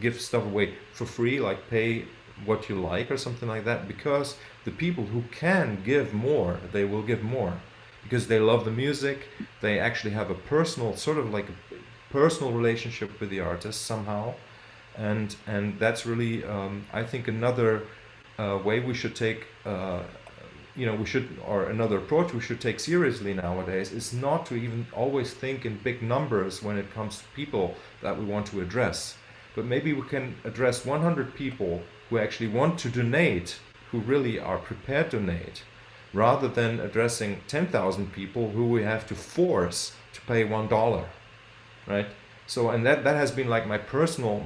give stuff away for free, like pay what you like or something like that, because the people who can give more, they will give more. Because they love the music, they actually have a personal, sort of like a personal relationship with the artist somehow. And that's really, I think, another way we should take another approach we should take seriously nowadays is not to even always think in big numbers when it comes to people that we want to address. But maybe we can address 100 people who actually want to donate, who really are prepared to donate, rather than addressing 10,000 people who we have to force to pay $1, right? So, and that has been like my personal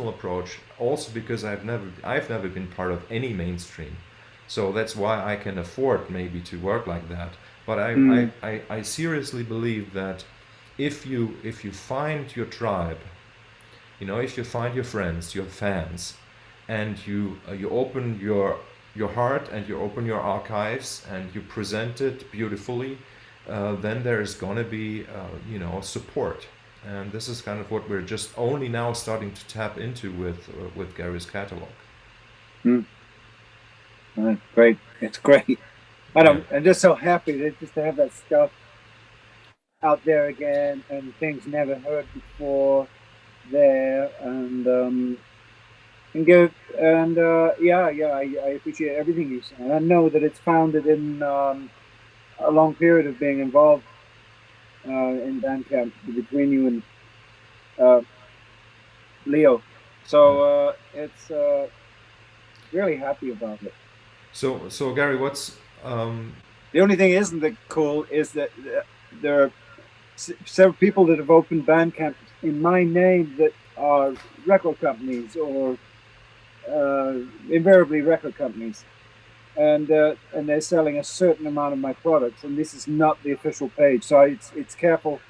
approach, also because I've never been part of any mainstream. So that's why I can afford maybe to work like that. But I seriously believe that if you find your tribe, if you find your friends, your fans, and you open your heart and you open your archives and you present it beautifully, then there is going to be support. And this is kind of what we're just only now starting to tap into with Gary's catalog. Great, it's great. I'm just so happy to have that stuff out there again, and things never heard before there, and I appreciate everything you say. And I know that it's founded in a long period of being involved in Bandcamp between you and Leo. So it's really happy about it. So Gary, what's the only thing isn't that cool is that there are several people that have opened Bandcamp in my name that are record companies or invariably record companies, and they're selling a certain amount of my products, and this is not the official page. So it's careful.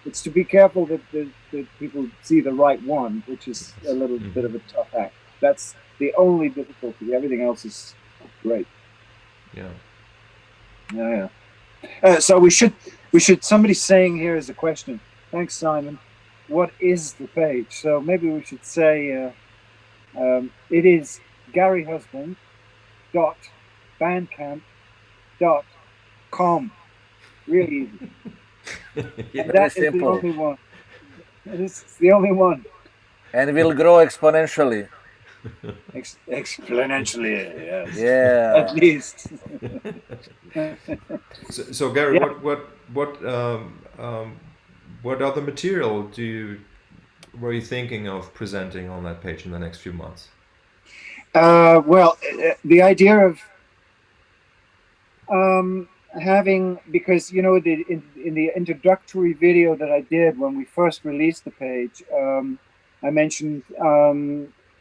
It's to be careful that people see the right one, which is a little bit of a tough act. That's the only difficulty. Everything else is great. Yeah. So we should. Somebody's saying here is a question. Thanks, Simon. What is the page? So maybe we should say it is garyhusband.bandcamp.com. Really easy. And that is the only one. It's the only one. And will grow exponentially. Exponentially, yes. Yeah. At least. So Gary, what other material were you thinking of presenting on that page in the next few months? Well, the idea of having, because in the introductory video that I did when we first released the page, I mentioned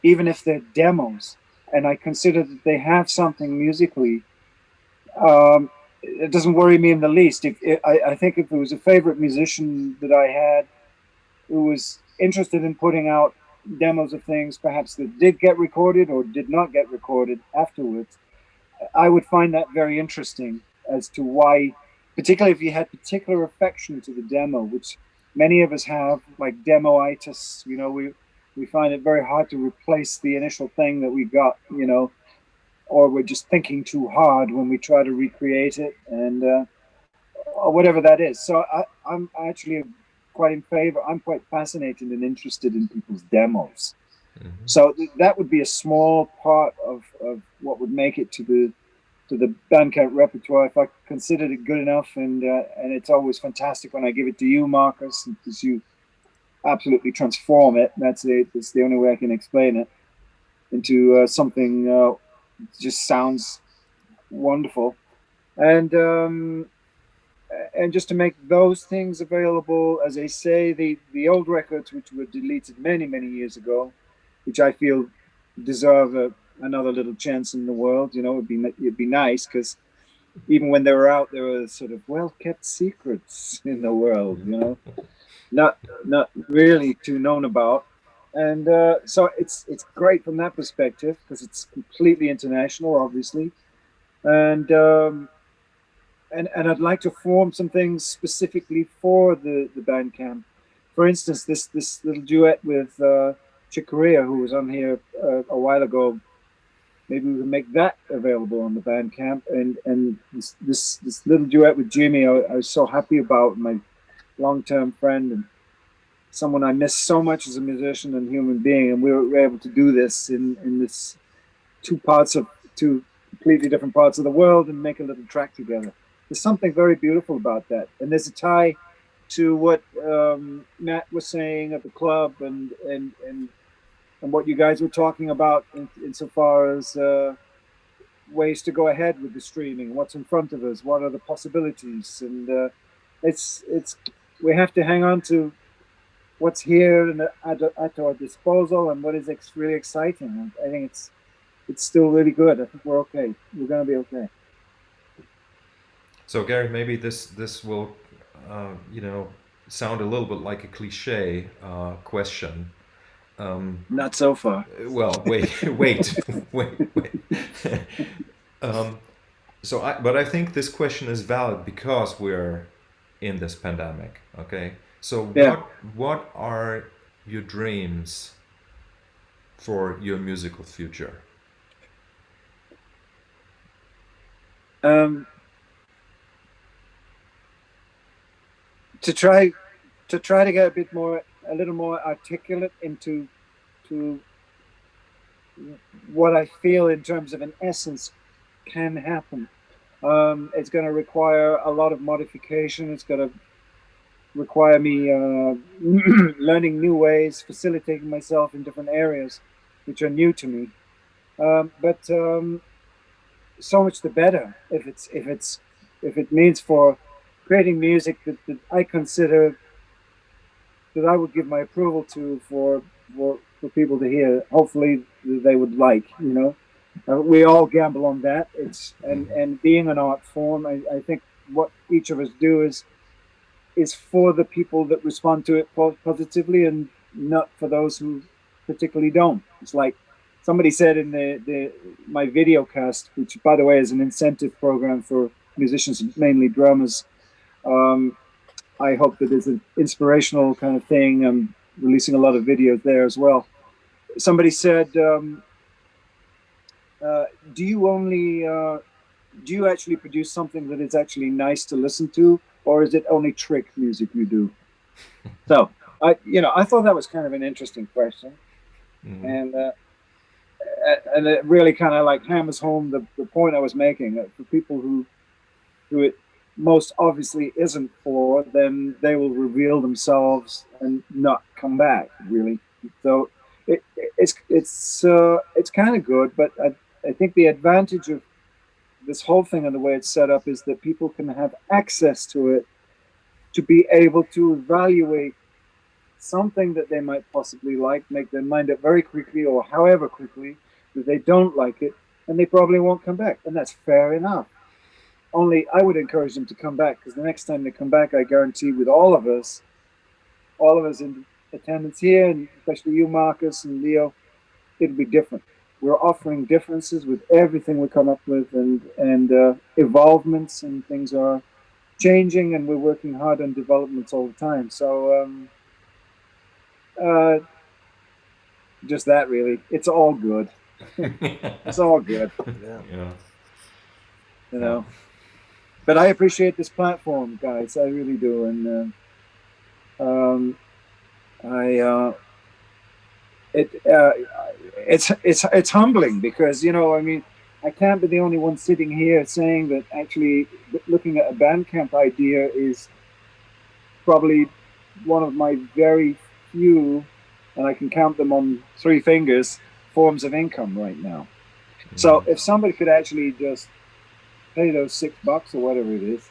even if they're demos, and I consider that they have something musically, it doesn't worry me in the least. I think if there was a favorite musician that I had who was interested in putting out demos of things perhaps that did get recorded or did not get recorded afterwards, I would find that very interesting as to why, particularly if you had particular affection to the demo, which many of us have, like demoitis. We find it very hard to replace the initial thing that we got, or we're just thinking too hard when we try to recreate it, and or whatever that is. So I'm actually quite in favor. I'm quite fascinated and interested in people's demos. Mm-hmm. So that would be a small part of what would make it to the Bandcamp repertoire if I considered it good enough. And it's always fantastic when I give it to you, Markus, because you absolutely transform it. That's the only way I can explain it. something just sounds wonderful, and just to make those things available, as I say, the old records which were deleted many years ago, which I feel deserve another little chance in the world. You know, it'd be nice, because even when they were out, there were sort of well-kept secrets in the world. You know, not really too known about. And so it's great from that perspective, because it's completely international, obviously, and I'd like to form some things specifically for the Bandcamp. For instance, this little duet with Corea, who was on here a while ago. Maybe we can make that available on the Bandcamp. And this little duet with Jimmy, I was so happy about, my long-term friend and someone I miss so much as a musician and human being. And we were able to do this in this two completely different parts of the world and make a little track together. There's something very beautiful about that. And there's a tie to what Matt was saying at the club and what you guys were talking about insofar as ways to go ahead with the streaming, what's in front of us, what are the possibilities. And we have to hang on to what's here and at our disposal and what is really exciting. I think it's still really good. I think we're okay. We're going to be okay. So Gary, maybe this will, sound a little bit like a cliche question. Not so far. Well, wait. But I think this question is valid because we're in this pandemic. Okay, so yeah. What are your dreams for your musical future? To try to get a little more articulate into what I feel in terms of an essence can happen. It's going to require a lot of modification. It's going to require me learning new ways, facilitating myself in different areas which are new to me. But so much the better if it means for creating music that I consider that I would give my approval to for people to hear. Hopefully they would like, we all gamble on that. And being an art form, I think what each of us do is for the people that respond to it positively and not for those who particularly don't. It's like somebody said in my video cast, which by the way is an incentive program for musicians, mainly drummers. I hope that it's an inspirational kind of thing. I'm releasing a lot of videos there as well. Somebody said, do you actually produce something that is actually nice to listen to, or is it only trick music you do? So I thought that was kind of an interesting question. Mm-hmm. And it really kind of like hammers home the point I was making. For people who it most obviously isn't for, then they will reveal themselves and not come back, really. So it's kind of good, but I think the advantage of this whole thing and the way it's set up is that people can have access to it to be able to evaluate something that they might possibly like, make their mind up very quickly or however quickly that they don't like it, and they probably won't come back, and that's fair enough. Only I would encourage them to come back, because the next time they come back, I guarantee with all of us in attendance here, and especially you, Marcus and Leo, it'll be different. We're offering differences with everything we come up with, and evolvements, and things are changing, and we're working hard on developments all the time. So just that, really. It's all good. It's all good. Yeah. But I appreciate this platform, guys. I really do, and it's humbling because I can't be the only one sitting here saying that actually looking at a Bandcamp idea is probably one of my very few, and I can count them on 3 fingers, forms of income right now. So if somebody could actually just pay those $6 or whatever it is,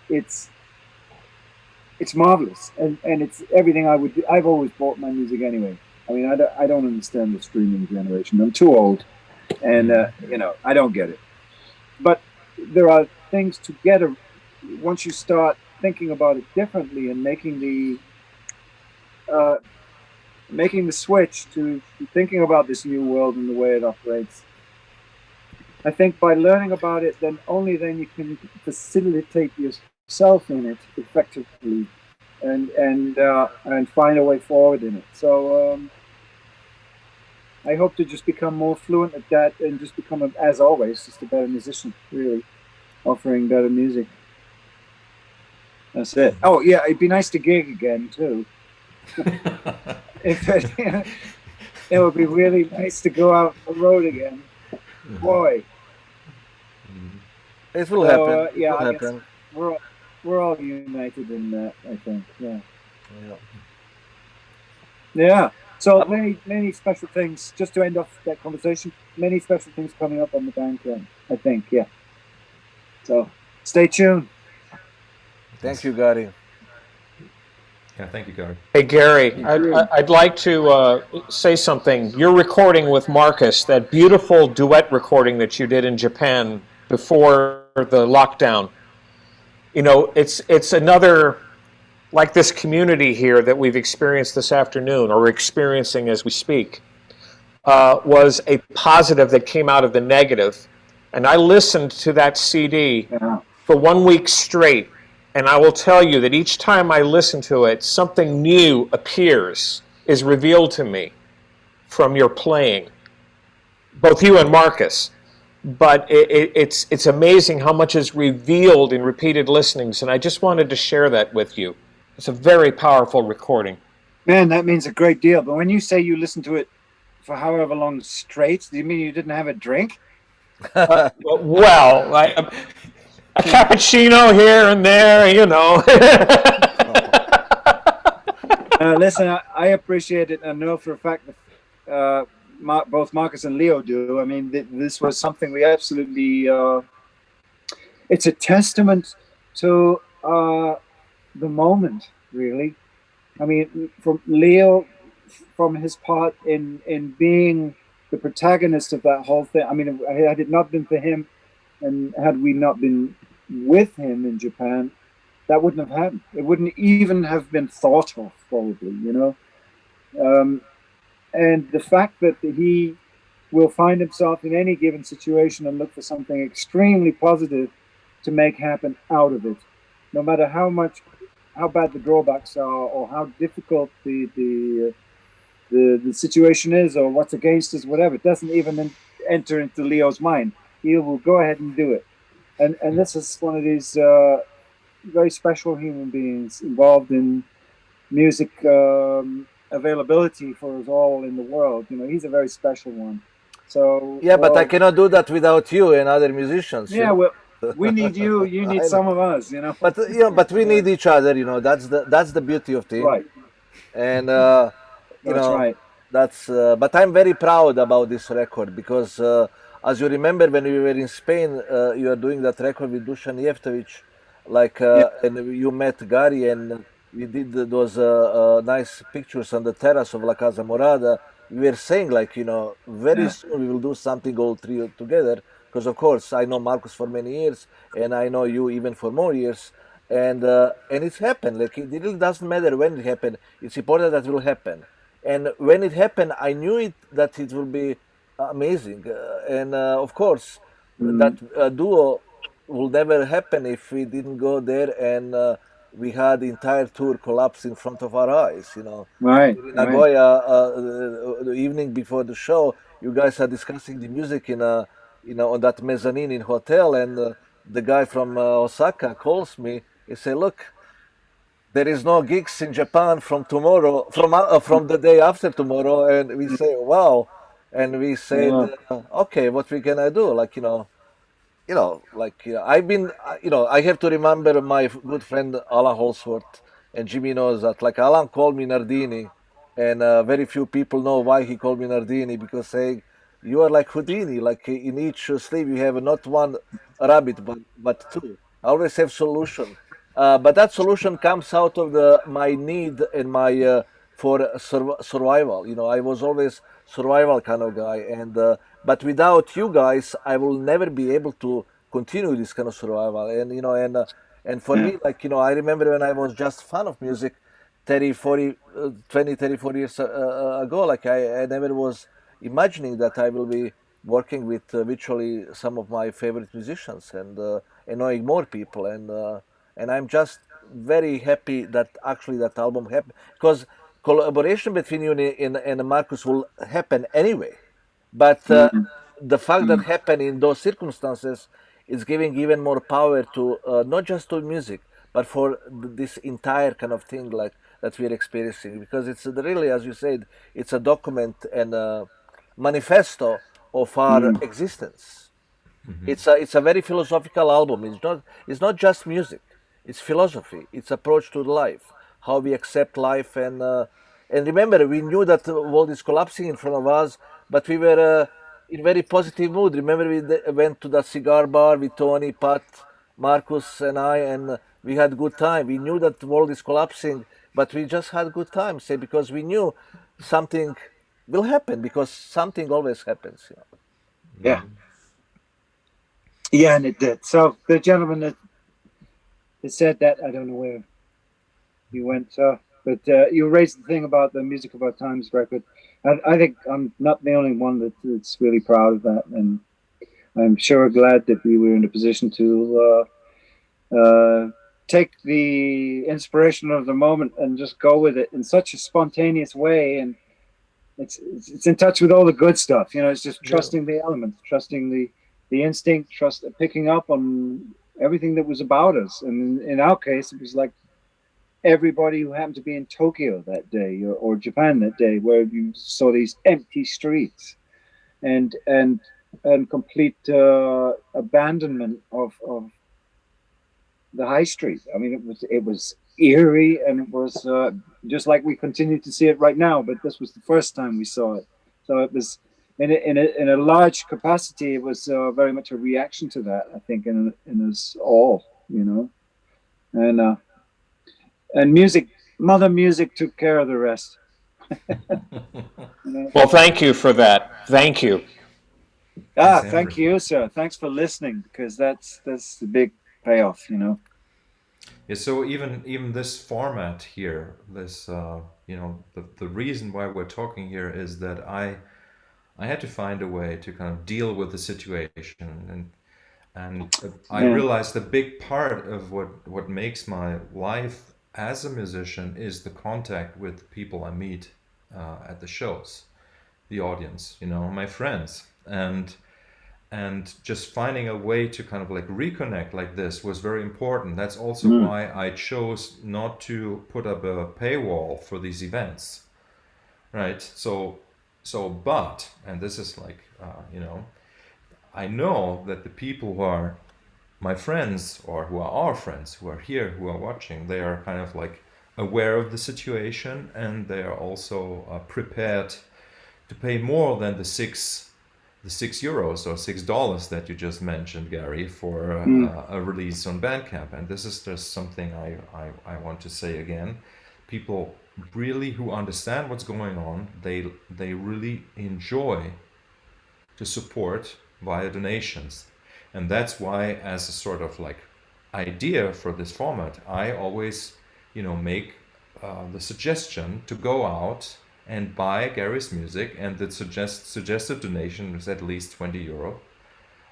it's marvelous, and it's everything I would do. I've always bought my music anyway. I mean, I don't understand the streaming generation. I'm too old, and I don't get it. But there are things to get once you start thinking about it differently and making the switch to thinking about this new world and the way it operates. I think by learning about it, then you can facilitate yourself in it effectively, and find a way forward in it. So I hope to just become more fluent at that, and just become, as always, just a better musician. Really, offering better music. That's it. Oh yeah, it'd be nice to gig again too. It would be really nice to go out on the road again. Boy. It will happen. Yeah, it will happen. We're all united in that, I think. Yeah. So many special things. Just to end off that conversation, many special things coming up on the Bandcamp, I think. Yeah. So stay tuned. Thank you, Gary. Yeah, thank you, Gary. Hey, Gary, I'd like to say something. You're recording with Markus, that beautiful duet recording that you did in Japan before the lockdown. You know, it's another, like this community here that we've experienced this afternoon, or experiencing as we speak, was a positive that came out of the negative. And I listened to that CD for 1 week straight. And I will tell you that each time I listen to it, something new appears, is revealed to me from your playing, both you and Markus. But it's amazing how much is revealed in repeated listenings, and I just wanted to share that with you. It's a very powerful recording. Man, that means a great deal. But when you say you listen to it for however long straight, do you mean you didn't have a drink? Well, a cappuccino here and there, you know. Listen, I appreciate it. I know for a fact that both Markus and Leo do. I mean, this was something we absolutely... it's a testament to the moment, really. I mean, from Leo, from his part in being the protagonist of that whole thing. I mean, had it not been for him, and had we not been with him in Japan, that wouldn't have happened. It wouldn't even have been thought of, probably, you know. And the fact that he will find himself in any given situation and look for something extremely positive to make happen out of it, no matter how bad the drawbacks are, or how difficult the situation is, or what's against us, whatever. It doesn't even enter into Leo's mind. He will go ahead and do it. And this is one of these very special human beings involved in music availability for us all in the world. You know, he's a very special one. So yeah, but I cannot do that without you and other musicians. Yeah, well, we need you. You need some of us. You know. But but we need each other. You know, that's the beauty of things. Right. And you know, right. That's. But I'm very proud about this record because, as you remember, when we were in Spain, you are doing that record with Dusan Jeftovic, and you met Gary, and we did those nice pictures on the terrace of La Casa Morada. We were saying, very soon we will do something all three together. Because of course I know Markus for many years, and I know you even for more years, and it's happened. It really doesn't matter when it happened. It's important that it will happen. And when it happened, I knew that it will be amazing. And of course, that duo will never happen if we didn't go there and we had the entire tour collapse in front of our eyes. You know, right. In Nagoya, the evening before the show, you guys are discussing the music in a. On that mezzanine in hotel, and the guy from Osaka calls me. He say, "Look, there is no gigs in Japan from tomorrow, from the day after tomorrow." And we say, "Wow!" And we said, "Okay, what we gonna do?" I've been, I have to remember my good friend Alan Holsworth, and Jimmy knows that. Alan called me Nardini, and very few people know why he called me Nardini, because saying you are like Houdini, like in each sleeve you have not one rabbit but two. I always have solution, but that solution comes out of the my need and my for survival. You know, I was always survival kind of guy, and but without you guys, I will never be able to continue this kind of survival. And you know, and for me, like, you know, I remember when I was just fan of music 30, 40, 20, 34 years ago, like I never was imagining that I will be working with virtually some of my favorite musicians and knowing more people. And I'm just very happy that actually that album happened, because collaboration between you and Marcus will happen anyway. But the fact that happened in those circumstances is giving even more power to not just to music, but for this entire kind of thing like that we're experiencing. Because it's really, as you said, it's a document and a manifesto of our existence. It's a very philosophical album. It's not just music. It's philosophy. It's approach to life, how we accept life, and remember, we knew that the world is collapsing in front of us, but we were in very positive mood. Remember, we went to the cigar bar with Tony, Pat, Marcus, and I, and we had good time. We knew that the world is collapsing, but we just had good time, say, because we knew something will happen, because something always happens. You know? Yeah. Yeah, and it did. So the gentleman that said that, I don't know where he went, but you raised the thing about the Music of Our Times record. I think I'm not the only one that's really proud of that, and I'm sure glad that we were in a position to take the inspiration of the moment and just go with it in such a spontaneous way. And it's in touch with all the good stuff. You know, it's just trusting the elements, trusting the instinct, picking up on everything that was about us. And in our case, it was like everybody who happened to be in Tokyo that day or Japan that day, where you saw these empty streets and complete abandonment of the high street. I mean, it was eerie, and it was just like we continue to see it right now. But this was the first time we saw it, so it was in a large capacity. It was very much a reaction to that, I think, in us all, you know, and music, Mother Music took care of the rest. Well, thank you for that. Thank you. Thank you, sir. Thanks for listening, because that's the big payoff, you know. Yeah, so even this format here, this you know, the reason why we're talking here is that I had to find a way to kind of deal with the situation, and I realized the big part of what makes my life as a musician is the contact with people I meet at the shows, the audience, you know, my friends, and just finding a way to kind of like reconnect like this was very important. That's also why I chose not to put up a paywall for these events, right? So but, and this is like, you know, I know that the people who are my friends, or who are our friends, who are here, who are watching, they are kind of like aware of the situation, and they are also prepared to pay more than the €6 or $6 that you just mentioned, Gary, for a release on Bandcamp. And this is just something I want to say again. People really who understand what's going on, they really enjoy to support via donations. And that's why, as a sort of like idea for this format, I always, you know, make the suggestion to go out and buy Gary's music, and the suggested donation is at least €20.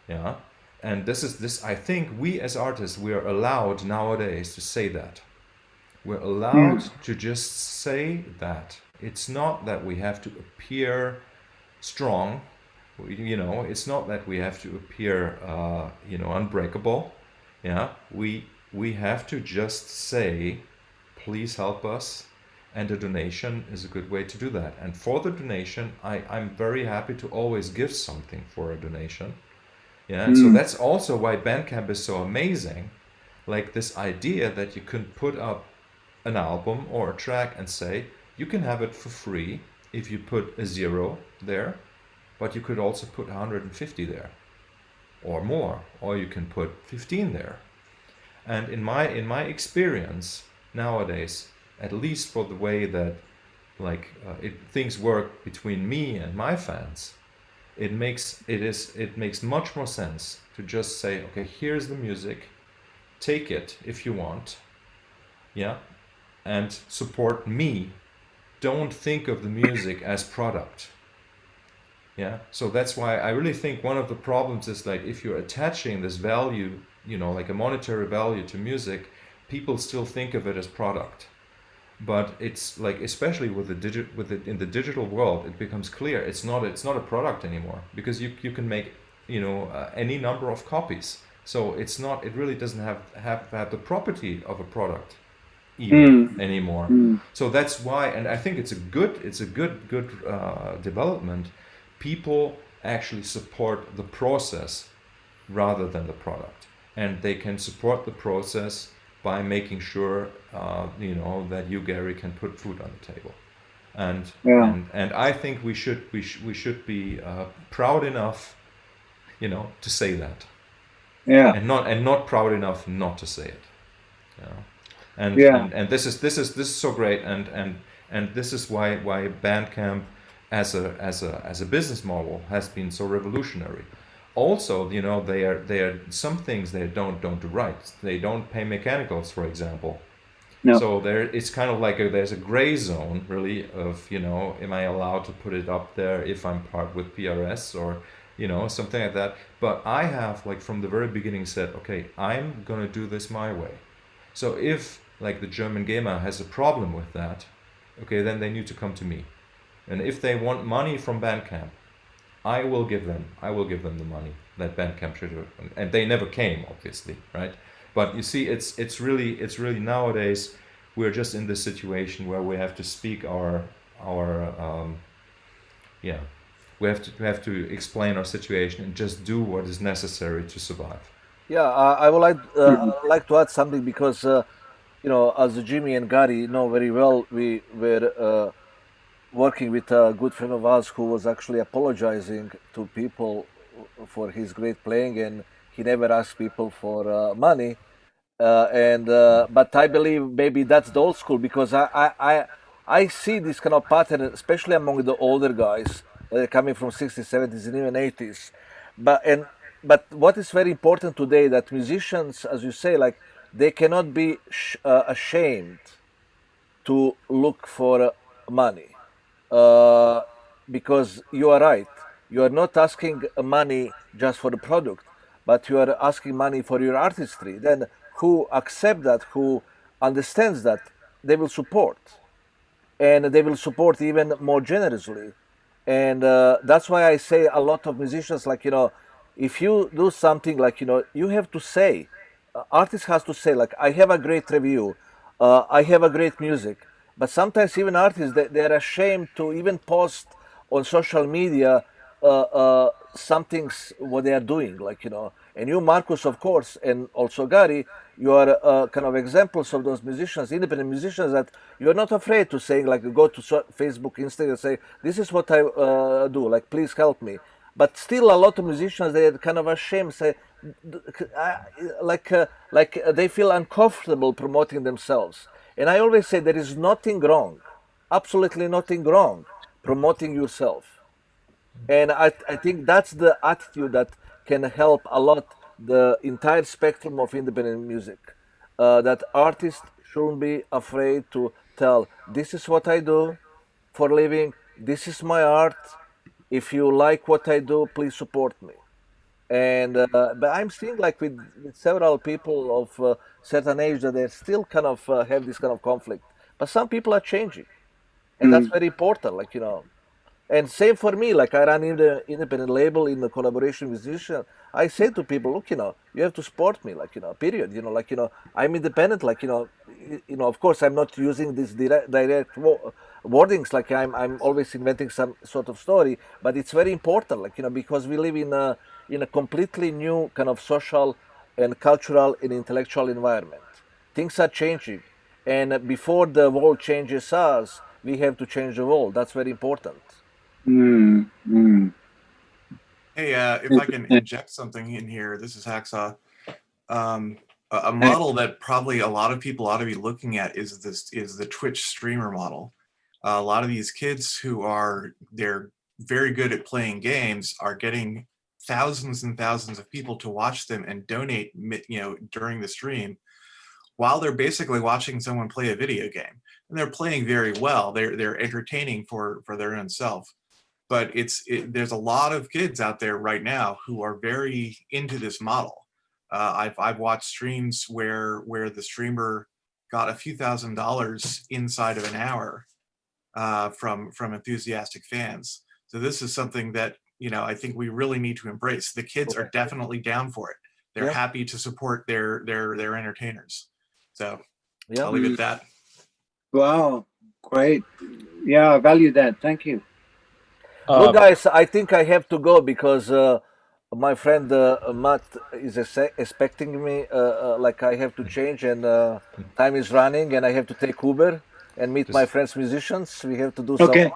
Yeah, and this I think we as artists, we are allowed nowadays to say that. We're allowed to just say that. It's not that we have to appear strong, you know. It's not that we have to appear, you know, unbreakable. Yeah, we have to just say, please help us. And a donation is a good way to do that. And for the donation, I'm very happy to always give something for a donation. Yeah, and so that's also why Bandcamp is so amazing. Like this idea that you can put up an album or a track and say, You can have it for free if you put a 0 there, but you could also put 150 there or more, or you can put 15 there. And in my experience nowadays, at least for the way that things work between me and my fans, it makes much more sense to just say, okay, here's the music, take it if you want, yeah, and support me. Don't think of the music as product. Yeah, so that's why I really think one of the problems is like if you're attaching this value, like a monetary value to music, people still think of it as product. But it's like, especially with in the digital world, it becomes clear it's not a product anymore, because you can make any number of copies. So it really doesn't have the property of a product even anymore. So that's why, and I think it's a good development. People actually support the process rather than the product, and they can support the process by making sure that you, Gary, can put food on the table, and I think we should be proud enough, to say that, and not proud enough not to say it, and this is so great, and this is why Bandcamp as a business model has been so revolutionary. Also, they are some things they don't do right. They don't pay mechanicals, for example. No. So it's kind of like there's a gray zone, really, of am I allowed to put it up there if I'm part with PRS or something like that. But I have, like, from the very beginning said, okay, I'm gonna do this my way. So if, like, the German GEMA has a problem with that, okay, then they need to come to me. And if they want money from Bandcamp, I will give them the money that Bandcamp should do, and they never came, obviously, right? But you see, it's really nowadays we're just in this situation where we have to speak we have to explain our situation and just do what is necessary to survive. Yeah, I would like to add something, because as Jimmy and Gary know very well, we were working with a good friend of ours who was actually apologizing to people for his great playing, and he never asked people for money. But I believe maybe that's the old school, because I see this kind of pattern, especially among the older guys coming from 60s, 70s, and even 80s. But what is very important today, that musicians, as you say, like, they cannot be ashamed to look for money. Because you are right, you are not asking money just for the product, but you are asking money for your artistry. Then who accept that, who understands that, they will support, and they will support even more generously. And that's why I say a lot of musicians, like, if you do something, like, you have to say, artist has to say, like, I have a great review, I have a great music. But sometimes even artists, they're ashamed to even post on social media some things what they are doing, like, And you, Markus, of course, and also Gary, you are kind of examples of those musicians, independent musicians, that you're not afraid to say, like, go to Facebook, Instagram, and say, this is what I do, like, please help me. But still, a lot of musicians, they're kind of ashamed, say, like they feel uncomfortable promoting themselves. And I always say there is nothing wrong, absolutely nothing wrong, promoting yourself. And I think that's the attitude that can help a lot the entire spectrum of independent music. That artists shouldn't be afraid to tell, this is what I do for a living, this is my art. If you like what I do, please support me. And but I'm seeing, like, with several people of certain age, that they still kind of have this kind of conflict. But some people are changing, and that's very important. Like, and same for me. Like, I run in the independent label in the collaboration with musicians. I say to people, look, you have to support me. Like, period. Like, I'm independent. Like, of course, I'm not using this direct wordings. Like, I'm always inventing some sort of story. But it's very important. Like, because we live in a completely new kind of social and cultural and intellectual environment. Things are changing, and before the world changes us, we have to change the world. That's very important. Hey, if I can inject something in here, this is Hacksaw. A model that probably a lot of people ought to be looking at is the Twitch streamer model. A lot of these kids who they're very good at playing games are getting thousands and thousands of people to watch them and donate, during the stream, while they're basically watching someone play a video game. And they're playing very well. They're entertaining for their own self. But there's a lot of kids out there right now who are very into this model. I've watched streams where the streamer got a few $1,000s inside of an hour from enthusiastic fans. So this is something that I think we really need to embrace. The kids are definitely down for it. They're happy to support their entertainers. So I'll leave it at that. Wow, great. Yeah, I value that. Thank you. Well, guys, I think I have to go because my friend Matt is expecting me. Like I have to change, and time is running, and I have to take Uber and meet my friends musicians. We have to do something.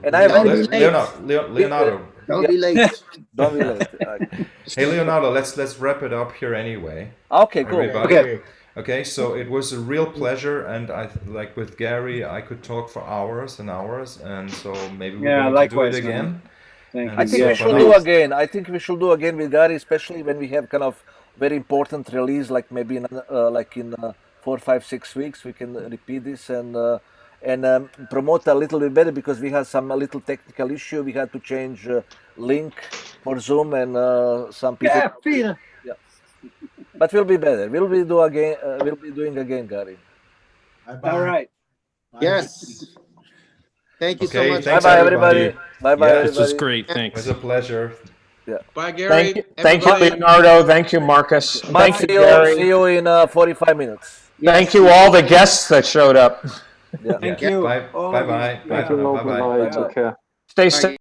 And I have Leonardo. Don't be late. Don't be late. Hey, Leonardo, let's wrap it up here anyway. Okay, cool. Everybody. Okay, so it was a real pleasure, and like with Gary, I could talk for hours and hours, and so maybe we're going to do it again. I think we should do again. I think we should do again with Gary, especially when we have kind of very important release, like maybe in 4, 5, 6 weeks, we can repeat this and promote a little bit better, because we had some little technical issue. We had to change link for Zoom, and some people. Yeah. But we'll be better. We'll be doing again, Gary. All right. Yes. Thank you so much. Bye-bye, everybody. Bye-bye, everybody. This was great. Thanks. It was a pleasure. Yeah. Bye, Gary. Thank you, Leonardo. Thank you, Marcus. Thank you, Gary. See you in 45 minutes. Thank you, all the guests that showed up. Yeah. Thank you. Bye-bye. Thank you. Bye-bye. Take care. Stay safe.